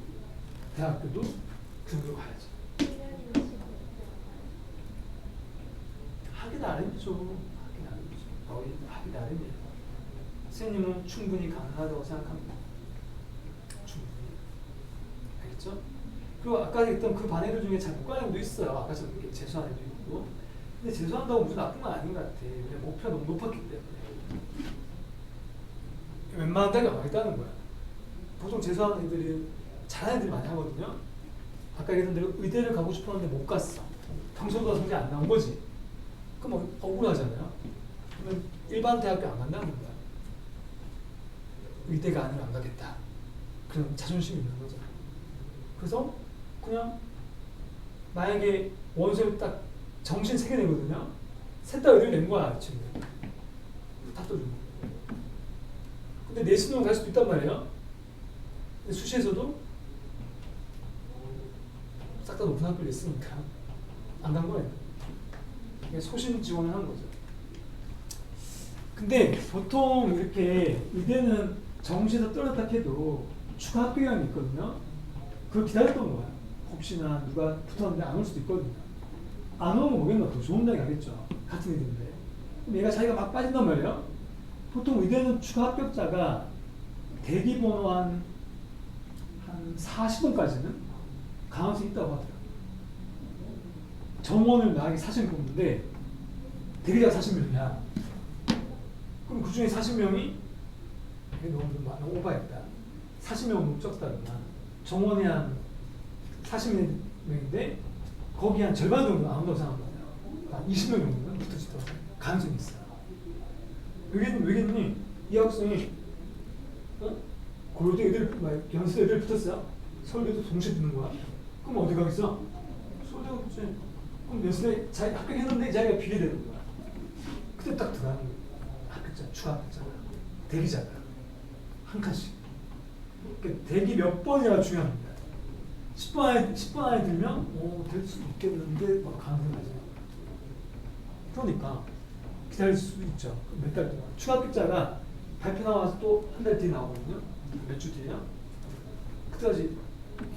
대학교도 그 정도로 가야지. 하기 나름이죠. 하기 나름이죠. 너희 하기 나름이에요. 선생님은 충분히 가능하다고 생각합니다. 충분히. 알겠죠? 그리고 아까 했던 그 반 애들 중에 잘 못 가는 애도 있어요. 아까처럼 이렇게 재수하는 애도 있고. 근데 재수한다고 무슨 나쁜 건 아닌 것 같아. 왜냐면 목표가 너무 높았기 때문에. 웬만한 대학에 안 가겠다는 거야. 보통 재수하는 애들이 잘하는 애들이 많이 하거든요. 아까 얘기했던 대로 의대를 가고 싶었는데 못 갔어. 평소보다 성적이 안 나온 거지. 그럼 억울하잖아요. 그러면 일반 대학교 안 간다는 거야. 의대가 아니면 안 가겠다. 그럼 자존심이 있는 거죠. 그래서 그냥 만약에 원서를 딱 정신 3개 내거든요. 셋 다 의대를 낸 거야. 지금 다 떠주고. 근데 내신으로 갈 수도 있단 말이에요. 근데 수시에서도 싹 다 높은 학교를 있으니까 안 간 거예요. 소신 지원을 하는 거죠. 근데 보통 이렇게 의대는 정시에서 떨어졌다 해도 추가 합격 기간이 있거든요. 그걸 기다렸던 거야. 혹시나 누가 붙었는데 안 올 수도 있거든요. 안 오면 오겠나 더 좋은 대학 가겠죠. 같은 의대인데. 그럼 얘가 자기가 막 빠진단 말이에요. 보통 의대는 추가 합격자가 대기번호 한 40번까지는 가능성이 있다고 하더라고요. 정원을 나에게 40명 뽑는데 대기자가 40명이야. 그럼 그 중에 40명이 너무 오버했다. 40명은 너무 적다거나 정원이 한 40명인데 거기 한 절반 정도 안 온다고 생각하거든요. 한 20명 정도는 붙어지도록 가능성이 있어요. 왜겠니? 이 학생이 고려대 애들, 연세 애들 붙었어요. 서울대도 동시에 붙는 거야. 그럼 어디 가겠어? 서울대 가겠지. 그럼 연세 자기 합격했는데 자기가 비례되는 거야. 그때 딱 들어가는 거야. 합격자, 추가 합격자가. 대기자가. 한 칸씩. 그러니까 대기 몇 번이가 중요합니다. 10번 안에 들면 될 수도 있겠는데 막 가능성이 낮아요. 그러니까 기다릴 수 있죠. 몇 달 동안. 추가 합격자가 발표 나와서 또 한 달 뒤에 나오거든요. 몇 주 뒤에요. 그때까지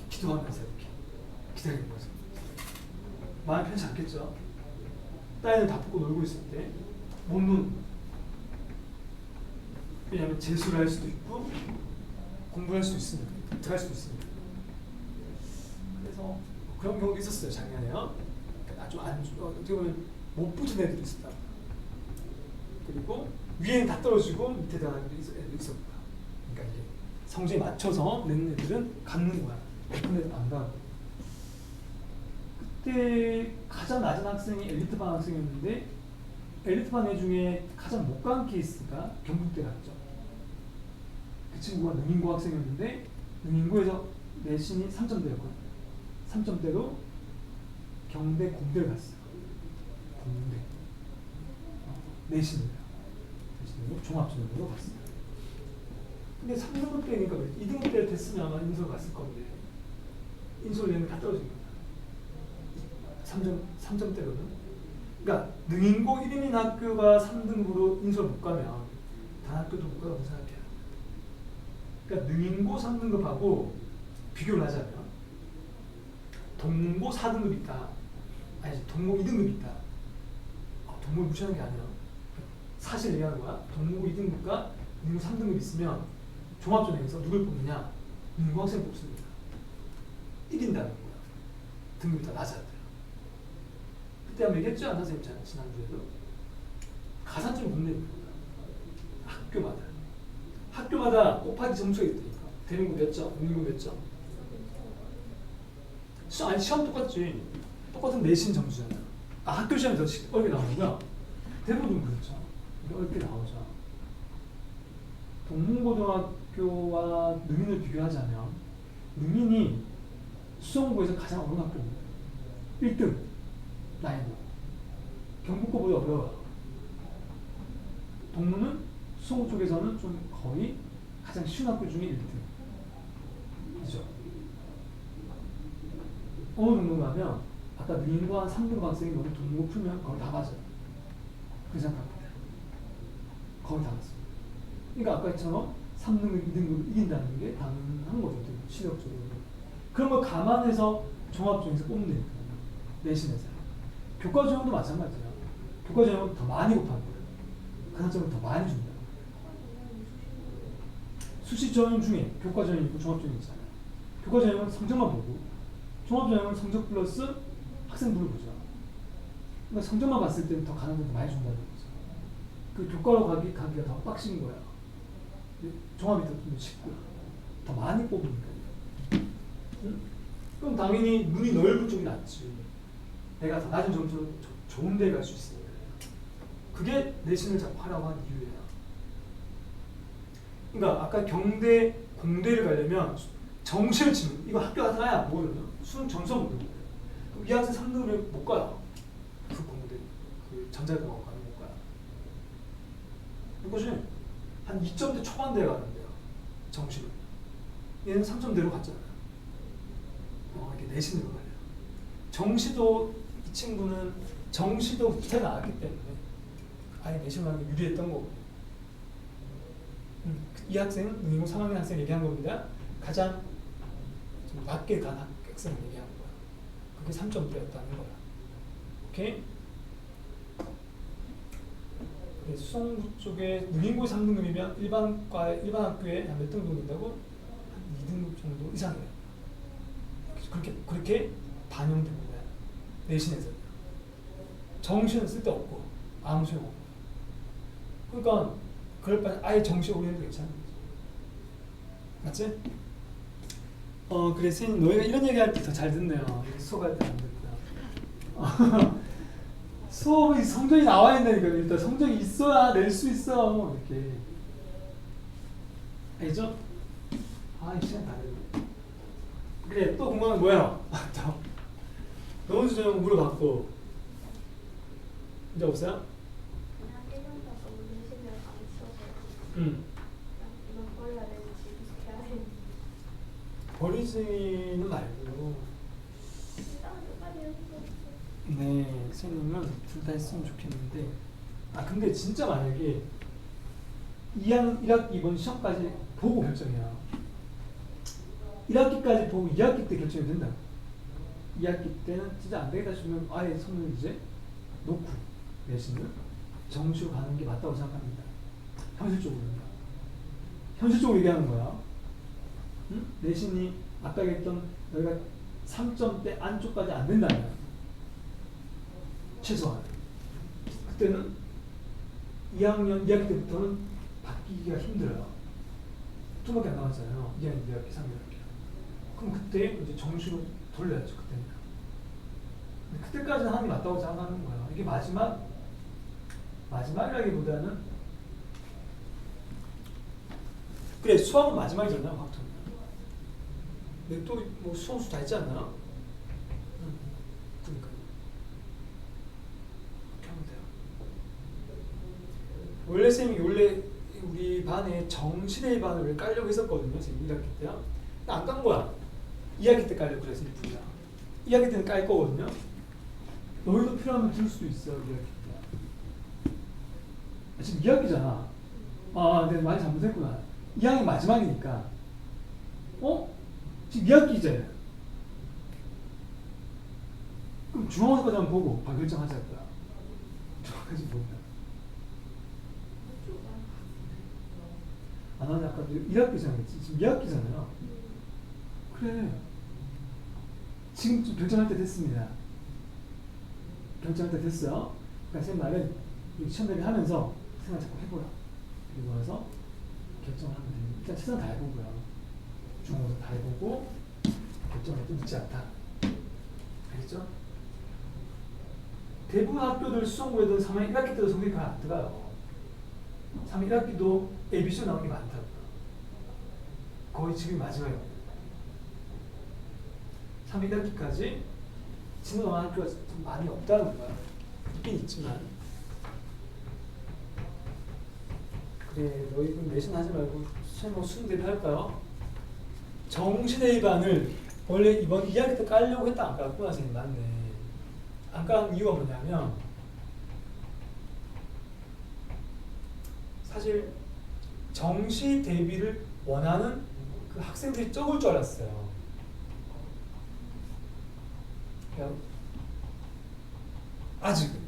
기도하면서 이렇게 기다리는 거죠. 마음이 편치 않겠죠. 딸들 다 뽑고 놀고 있을 때 못 노는. 왜냐하면 재수를 할 수도 있고 공부할 수도 있습니다. 들어갈 수도 있습니다. 그래서 그런 경우도 있었어요. 작년에요. 어떻게 보면 못 붙은 애들이 있었다. 그리고 위에는 다 떨어지고 밑에 들어가는 애들이 있었다. 그러니까 이게 성적에 맞춰서 내는 애들은 갖는 거야. 높은 애들은 안 가고. 그때 가장 낮은 학생이 엘리트반 학생이었는데 엘리트반 애 중에 가장 못 간 케이스가 경북대 갔죠. 그 친구가 능인고 학생이었는데 능인고에서 내신이 3점대였거든. 3점대로 경대 공대를 갔어요. 공대. 내신으로 종합전형으로 갔어요. 근데 3등급 때니까 2등급 때를 됐으면 아마 인솔 갔을 건데 인솔 얘는 다 떨어진 거야. 3점대로는. 그러니까 능인고 1인인 학교가 3등급으로 인솔 못 가면 단 학교도 못 가라고 생각해요. 그러니까 능인고 3등급하고 비교를 하자면 동고 4등급 있다. 아니 동고 2등급 있다. 동고 무시하는 게 아니야. 사실 얘기하는 거야. 동고 2등급과 능고 3등급 있으면 종합전형에서 누굴 뽑느냐? 능고 학생 뽑습니다. 이긴다는 거야. 등급이 더 낮아야 돼요. 그때 한번 얘기했죠? 안 선생님 지난주에도. 가산점이 붙는 거야. 학교마다 곱하기 점수가 있다니까. 대능고 몇 점, 능고 몇 점. 시험 똑같지. 똑같은 내신 점수잖아. 학교 시험이 더 어렵게 나오고요. 대부분 그렇죠. 어렵게 나오죠. 동문고등학교와 능인을 비교하자면 능인이 수성고에서 가장 어려운 학교입니다. 1등 난이도. 경북고보다 어려워요. 동문은 수성고 쪽에서는 좀 거의 가장 쉬운 학교 중에 1등. 그죠? 어느 정도가 하면 아까 능인고 한 3등급 학생이 너무 동문고 풀면 거의 다 맞아요. 그 생각합니다. 거의 다 맞습니다. 그러니까 아까처럼 3등급, 2등급을 이긴다는 게 당연한 거죠. 실력적으로. 그런 걸 감안해서 종합전형에서 뽑는 거예요. 내신에서. 교과전형도 마찬가지예요. 교과전형은 더 많이 곱하는 거예요. 가산점을 더 많이 준다. 수시전형 중에 교과전형 있고 종합전형 있잖아요. 교과전형은 성적만 보고 종합전형은 성적 플러스 학생부를 보죠. 그러니까 성적만 봤을 때는 더 가산점을 많이 준다는 거죠. 그 교과로 가기가 더 빡신 거야. 종합이 더 쉽고 더 많이 뽑으니까. 응? 그럼 당연히 눈이 넓은 쪽이 낫지. 내가 더 낮은 점수로 좋은 데 갈 수 있으니까. 그게 내신을 자꾸 하라고 한 이유예요. 그러니까 아까 경대, 공대를 가려면 정시를 치는 이거 학교 가서 가야 모르면 수능 점수가 못 되는 거예요. 그럼 이 학생 3등급을 못 가요. 그 공대, 그 전자공학 가는 못 가요. 이것이 한 2점대 초반대에 가는데요. 정시는. 얘는 3점대로 갔잖아요. 이렇게 내신으로 가요. 정시도 이 친구는 정시도 밑에 나왔기 때문에 아예 내신을 하는 게 유리했던 거고. 이 학생은 능인고 3학년 학생 얘기한 겁니다. 가장 좀 낮게 간 학생을 얘기하는 거야. 그게 3점대였다는 거야. 오케이? 수성구 쪽에 능인고 3등급이면 일반 학교에 몇 등급 된다고? 한 2등급 정도 이상이에요. 그렇게 반영됩니다. 내신에서. 정시는 쓸데없고 아무 소용 없고. 그러니까 그럴 바에 아예 정시에 올리는 게 괜찮은 거지. 맞지? 그래 선생님 너희가 이런 얘기할 때 더 잘 듣네요. 수업할 때 안 듣구나. 수업이 성적이 나와야 된다니까. 일단 성적이 있어야 낼 수 있어. 이렇게. 알죠? 이 시간 다 됐네. 그래, 또 궁금한 건 뭐야? 너무 좀 물어봤고. 이제 없어요? 그냥 1년 더 너무 내신을 안 써서 응. 이건 버려야 되는지 계속 해야 되는지 버리지는 말고. 일단은 끝까지 해보고 네, 선생님은 둘 다 했으면 좋겠는데. 근데 진짜 만약에 1학기 이번 시험까지 보고 결정이야. 1학기까지 보고 2학기 때 결정이 된다. 2학기 때는 진짜 안 되겠다 싶으면 아예 손을 이제 놓고 내신을 정시로 가는 게 맞다고 생각합니다. 현실적으로는. 현실적으로 얘기하는 거야. 응? 내신이 아까 얘기했던 여기가 3점대 안쪽까지 안 된다면 최소한. 그때는 2학년 2학기 때부터는 바뀌기가 힘들어요. 2밖에 안 남았잖아요. 2학년 2학기 3학기. 그럼 그때 이제 정식으로 돌려야죠. 그때는. 근데 그때까지는 하는 게 맞다고 생각하는 거예요. 이게 마지막이라기보다는 그래 수학은 마지막이잖아요. 확통은. 근데 또 뭐 수험수 다 있지 않나? 그러니까 그렇게 하면 돼요. 원래 쌤이 우리 반에 정시대의 반을 왜 깔려고 했었거든요. 쌤 1학기 때요. 안 깐 거야. 2학기 때 깔려고 그래서 1분이야. 2학기 때는 깔 거거든요. 너희도 필요하면 들 수도 있어. 2학기 때. 지금 2학기잖아. 아, 내가 많이 잘못했구나. 2학기 마지막이니까. 지금 2학기잖아요. 그럼 중앙원까지 한번 보고 결정하자 거야. 중앙까지 보자. 나는 아까 1학기잖아. 지금 2학기잖아요. 그래. 지금 좀 결정할 때 됐습니다. 결정할 때 됐어요. 그러니까 쌤 말은 시험 대비 하면서 생각 자꾸 해보라. 그리고 나서 결정을 하면 됩니다. 일단 최선 다 해보고요. 중앙에서 다 해보고 결정해도 늦지 않다. 알겠죠? 대부분 학교들 수성고에도 3학년 1학기 때도 성적이 잘 안 들어가요. 3학년 1학기도 ABC 나오는 게 많다고요. 거의 지금 마지막이에요. 3학년 1학기까지 진도 나오는 학교가 좀 많이 없다는 거야. 있긴 있지만. 그래, 너희 그럼 내신 하지 말고 수능 대비 할까요? 정시대의 반을 원래 이번 2학기 때 깔려고 했다 안 깔았구나. 선생님 맞네. 안 깐 이유가 뭐냐면 사실 정시 대비를 원하는 그 학생들이 적을 줄 알았어요. 아직은.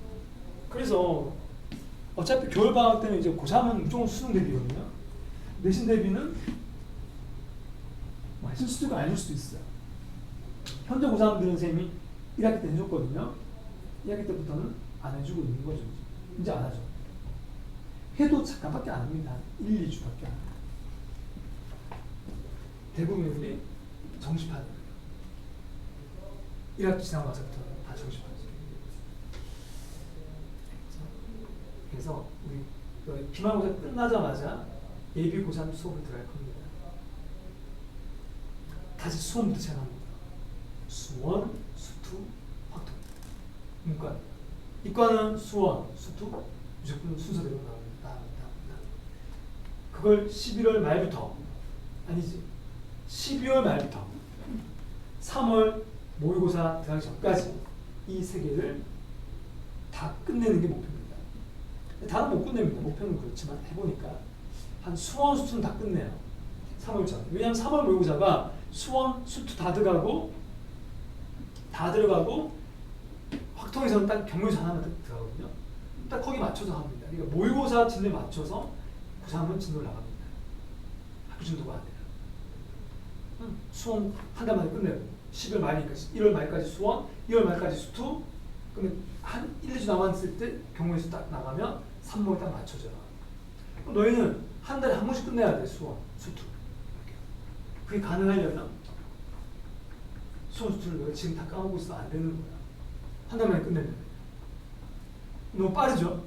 그래서 어차피 겨울방학 때는 이제 고3은 무조건 수능 대비거든요. 내신 대비는 해줄 수도 있고 안 해줄 수도 있어요. 현재 고3들은 쌤이 1학기 때 해줬거든요. 2학기 때부터는 안 해주고 있는 거죠. 이제 안 하죠. 해도 잠깐밖에 안 합니다. 1, 2주밖에 안 해요. 대부분들이 정시판 1학기 지나고 나서부터 다 정시판이죠. 그래서 우리 기말고사 끝나자마자 예비 고3 수업을 들어갈 겁니다. 다시 수원부터 시작합니다. 수원, 수투, 확통. 문과. 이과는 수원, 수투, 무조건 순서대로 나옵니다. 그걸 11월 말부터 아니지 12월 말부터 3월 모의고사 들어가기 전까지 이 세 개를 다 끝내는 게 목표입니다. 다는 못 끝냅니다. 목표는 그렇지만 해보니까 한 수원, 수투는 다 끝내요. 3월 전. 왜냐하면 3월 모의고사가 수원, 수투 다 들어가고 확통에서는 딱 경무에서 하나만 들어가거든요. 딱 거기 맞춰서 합니다. 그러니까 모의고사 진도에 맞춰서 고3은 진도를 나갑니다. 학교 진도가 안 돼요. 수원 한 달 만에 끝내고 10월 말까지 1월 말까지 수원, 2월 말까지 수투. 그러면 한 1, 2주 남았을 때 경무에서 딱 나가면 3모에 딱 맞춰져요. 그럼 너희는 한 달에 한 번씩 끝내야 돼. 수원, 수투. 그게 가능하려면 수원, 수투를 너희 지금 다 까먹고 있어도 안 되는 거야. 한 달 만에 끝내면. 너무 빠르죠?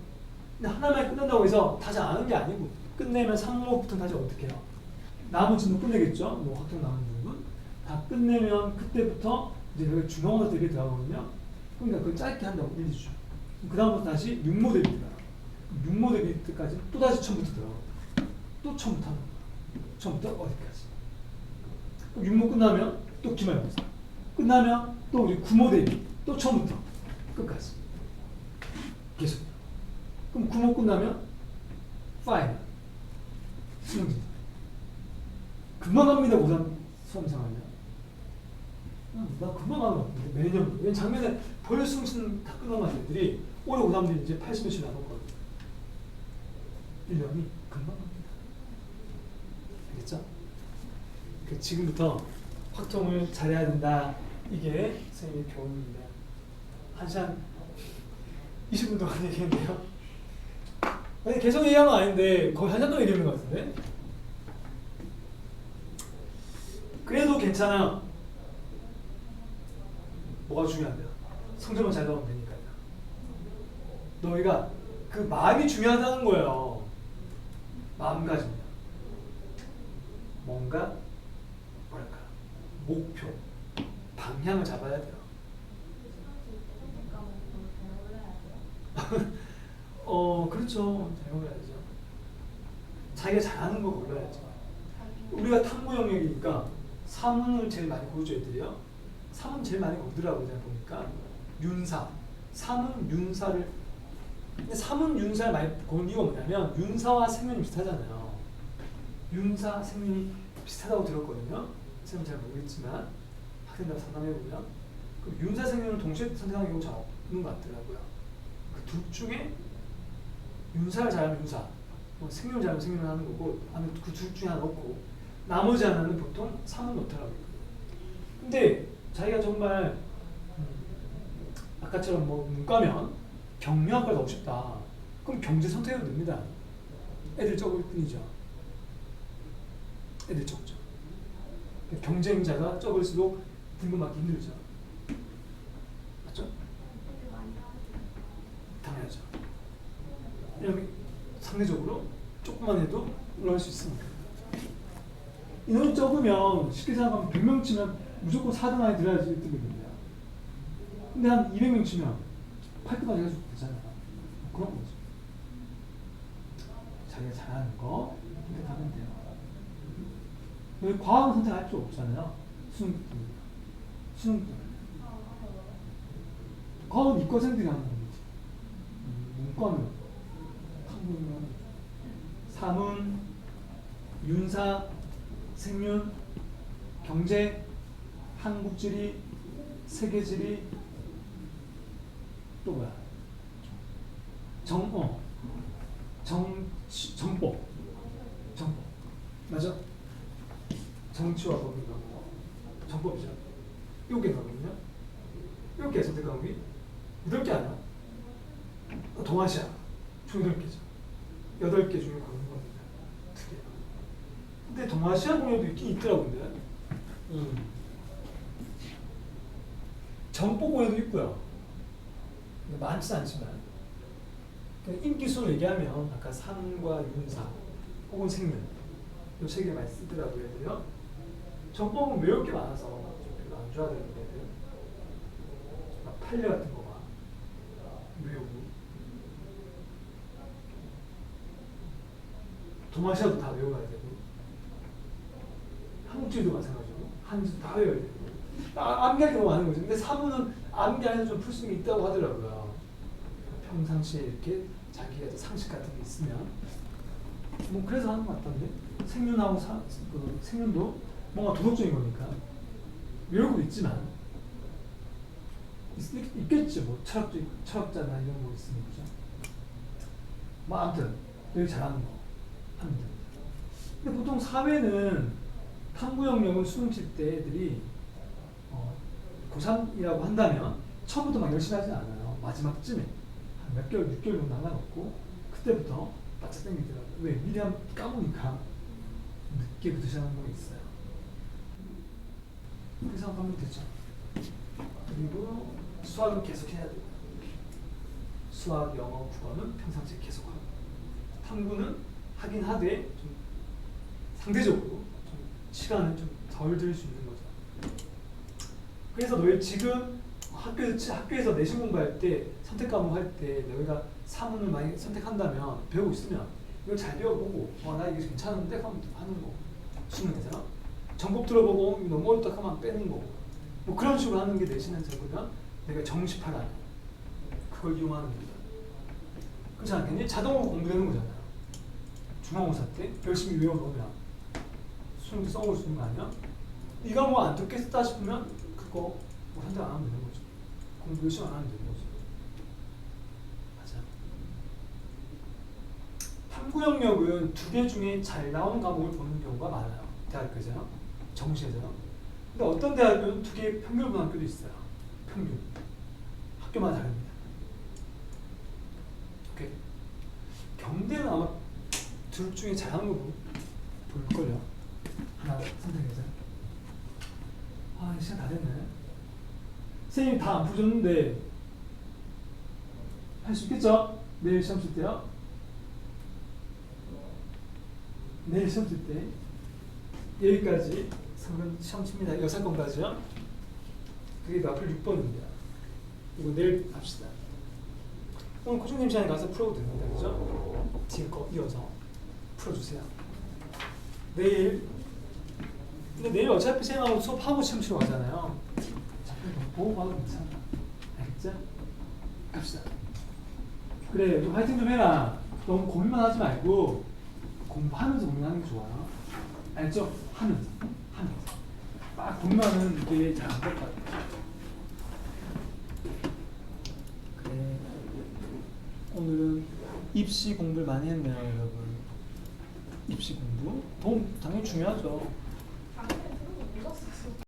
근데 한 달 만에 끝낸다고 해서 다시 안 하는 게 아니고 끝내면 3모부터 다시 어떻게 해요? 남은 진도 끝내겠죠? 뭐 확정 남은 부분 다 끝내면 그때부터 이제 내가 중앙고사 대비 들어가거든요. 그러니까 그걸 짧게 한다고 1, 2주. 그 다음부터 다시 6모 대비 들어가. 6모 대비 때까지 또 다시 처음부터 들어가고 또 처음부터 하는 거야. 처음부터 어디까지. 6모 끝나면 또 기말고사. 끝나면 또 우리 9모 대비 또 처음부터 끝까지. 계속. 그럼 9모 끝나면 파이널. 수능진. 금방 갑니다. 고3 수험생활이요. 나 금방 가는 것 같은데 매년. 왜냐면 작년에 벌써 수능신 다 끝나는 애들이 올해 고3들이 이제 80몇씩 남았거든요. 1년이 금방 갑니다. 알겠죠? 지금부터 확정을 잘해야 된다. 이게 선생님의 교훈입니다. 1시간 20분 동안 얘기했네요. 아니, 계속 얘기한 건 아닌데 거의 한참 동안 얘기하는 것 같은데. 그래도 괜찮아. 뭐가 중요한데요? 성적만 잘 나오면 되니까요. 너희가 그 마음이 중요하다는 거예요. 마음가짐이야. 뭔가 뭐랄까 목표, 방향을 잡아야 돼요. 그렇죠. 잘 골라야죠. 자기가 잘하는 거 골라야죠. 우리가 탐구 영역이니까 사문을 제일 많이 고르죠, 애들이요. 사문 제일 많이 고르더라고요, 제가 보니까. 윤사. 사문 윤사를. 근데 사문 윤사를 많이 고른 이유가 뭐냐면 윤사와 생윤이 비슷하잖아요. 윤사, 생윤이 비슷하다고 들었거든요. 저는 잘 모르겠지만 학생들 상담해보면 그 윤사, 생윤을 동시에 선택하는 경우가 잘 없는 것 같더라고요. 그 둘 중에 윤사를 잘하면 윤사, 생윤을 잘하면 생윤을 하는 거고, 아니면 그 둘 중에 하나 넣고 나머지 하나는 보통 사문 넣더라고요. 근데 자기가 정말 아까처럼 뭐 문과면 경영학과를 가고 싶다. 그럼 경제 선택해도 됩니다. 애들 적을 뿐이죠. 애들 적죠. 경쟁자가 적을수록 등급받기 힘들죠. 맞죠? 당연하죠. 왜냐면 상대적으로 조금만 해도 올라갈 수 있으니까. 인원이 적으면 쉽게 생각하면 100명 치면 무조건 4등 안에 들어야지 1등이 됩니다. 근데 한 200명 치면 8등까지 해도 되잖아요. 그런 거죠. 자기가 잘하는 거 선택하면 돼요. 여기 과학은 선택할 필요 없잖아요. 수능 때문에. 과학은 이과생들이 하는 겁니다. 문과는 한국은 사문, 윤사, 생윤, 경제, 한국지리, 세계지리, 또 뭐야? 정법. 맞아? 정치와 법인가? 정법이죠. 7개 나오거든요. 7개 선택 과목이 8개 아니야? 동아시아 총 8개죠. 8개 중에 고르는 겁니다. 2개. 근데 동아시아 공예도 있긴 있더라고요. 정법 공예도 있고요. 많지는 않지만 인기 순으로 얘기하면 아까 산과 윤사 혹은 생명 이 3개 많이 쓰더라고요. 애들요. 정법은 외울 게 많아서 좀 별로 안 좋아하더라고요. 애들. 막 판례 같은 거 막 외우고. 동아시아도 다 외워야 되고 한국지리도 마찬가지고 한지도 다 외워야 되고 암기할 게 너무 많은 거죠. 근데 사문은 암기 안에서 좀 풀 수 있다고 하더라고요. 평상시에 이렇게 자기가 상식 같은 게 있으면 뭐 그래서 하는 것 같던데 생윤하고 그 생윤도 뭔가 도덕적인 거니까 외울 것도 있지만 있겠죠. 뭐 철학자나 이런 거 있으면 그죠. 뭐 아무튼 여기 잘하는 거 하면 됩니다. 근데 보통 사회는 탐구 영역을 수능 칠 때 애들이 고3이라고 한다면 처음부터 막 열심히 하진 않아요. 마지막쯤에 한 몇 개월, 6개월 정도 남아놓고 그때부터 바짝 당기더라고요. 왜? 미리 한번 까보니까 늦게부터 시작하는 거 있어요. 그렇게 생각하면 되죠. 그리고 수학은 계속 해야 돼요. 수학, 영어, 국어는 평상시에 계속 하고 탐구는 하긴 하되 좀 상대적으로 좀 시간을 좀 덜 들 수 있는 거죠. 그래서 너희 지금 학교에서 내신 공부할 때 선택 과목 할 때 너희가 사문을 많이 선택한다면 배우고 있으면 이걸 잘 배워보고 나 이게 괜찮은데 하면 하는 거 수능에서 정법 들어보고 너무 어렵다 하면 빼는 거고 뭐 그런 식으로 하는 게 내신에서 그러면 내가 정시파라는 그걸 이용하는 겁니다. 그렇지 않겠니? 자동으로 공부되는 거잖아요. 중간고사 때 열심히 외워놓으면 수능도 써볼 수 있는 거 아니야? 네가 뭐 안 듣겠다 싶으면 그거 뭐 선택 안 하면 되는 거죠. 공부 열심히 안 하면 되는 거죠. 맞아. 탐구 영역은 2개 중에 잘 나온 과목을 보는 경우가 많아요. 대학교에서요. 정시에서요. 근데 어떤 대학교는 2개 평균 고등학교도 있어요. 평균. 학교마다 다릅니다. 둘 중에 잘하는 거 볼걸요. 하나 선택해서. 아, 시간 다 됐네. 선생님이 다 안 풀어줬는데 할 수 있겠죠? 내일 시험 칠 때요. 내일 시험 칠 때 여기까지 3번 시험 칩니다. 여사건까지요. 그게 앞을 6번입니다. 이거 내일 합시다. 그럼 코치님 시간에 가서 풀어도 됩니다. 그죠? 뒤에 거 이어서 풀어주세요. 내일 근데 내일 어차피 쌤하고 수업하고 시험 치러 가잖아요. 잠깐 보고 봐도 괜찮아. 알겠죠? 갑시다. 그래, 좀 화이팅 좀 해라. 너무 고민만 하지 말고 공부하면서 고민하는 게 좋아요. 알죠? 하면서. 막 고민하면 이게 잘 안 될 것 같아요. 그래. 오늘은 입시 공부를 많이 했네요, 여러분. 입시 공부? 당연히 중요하죠.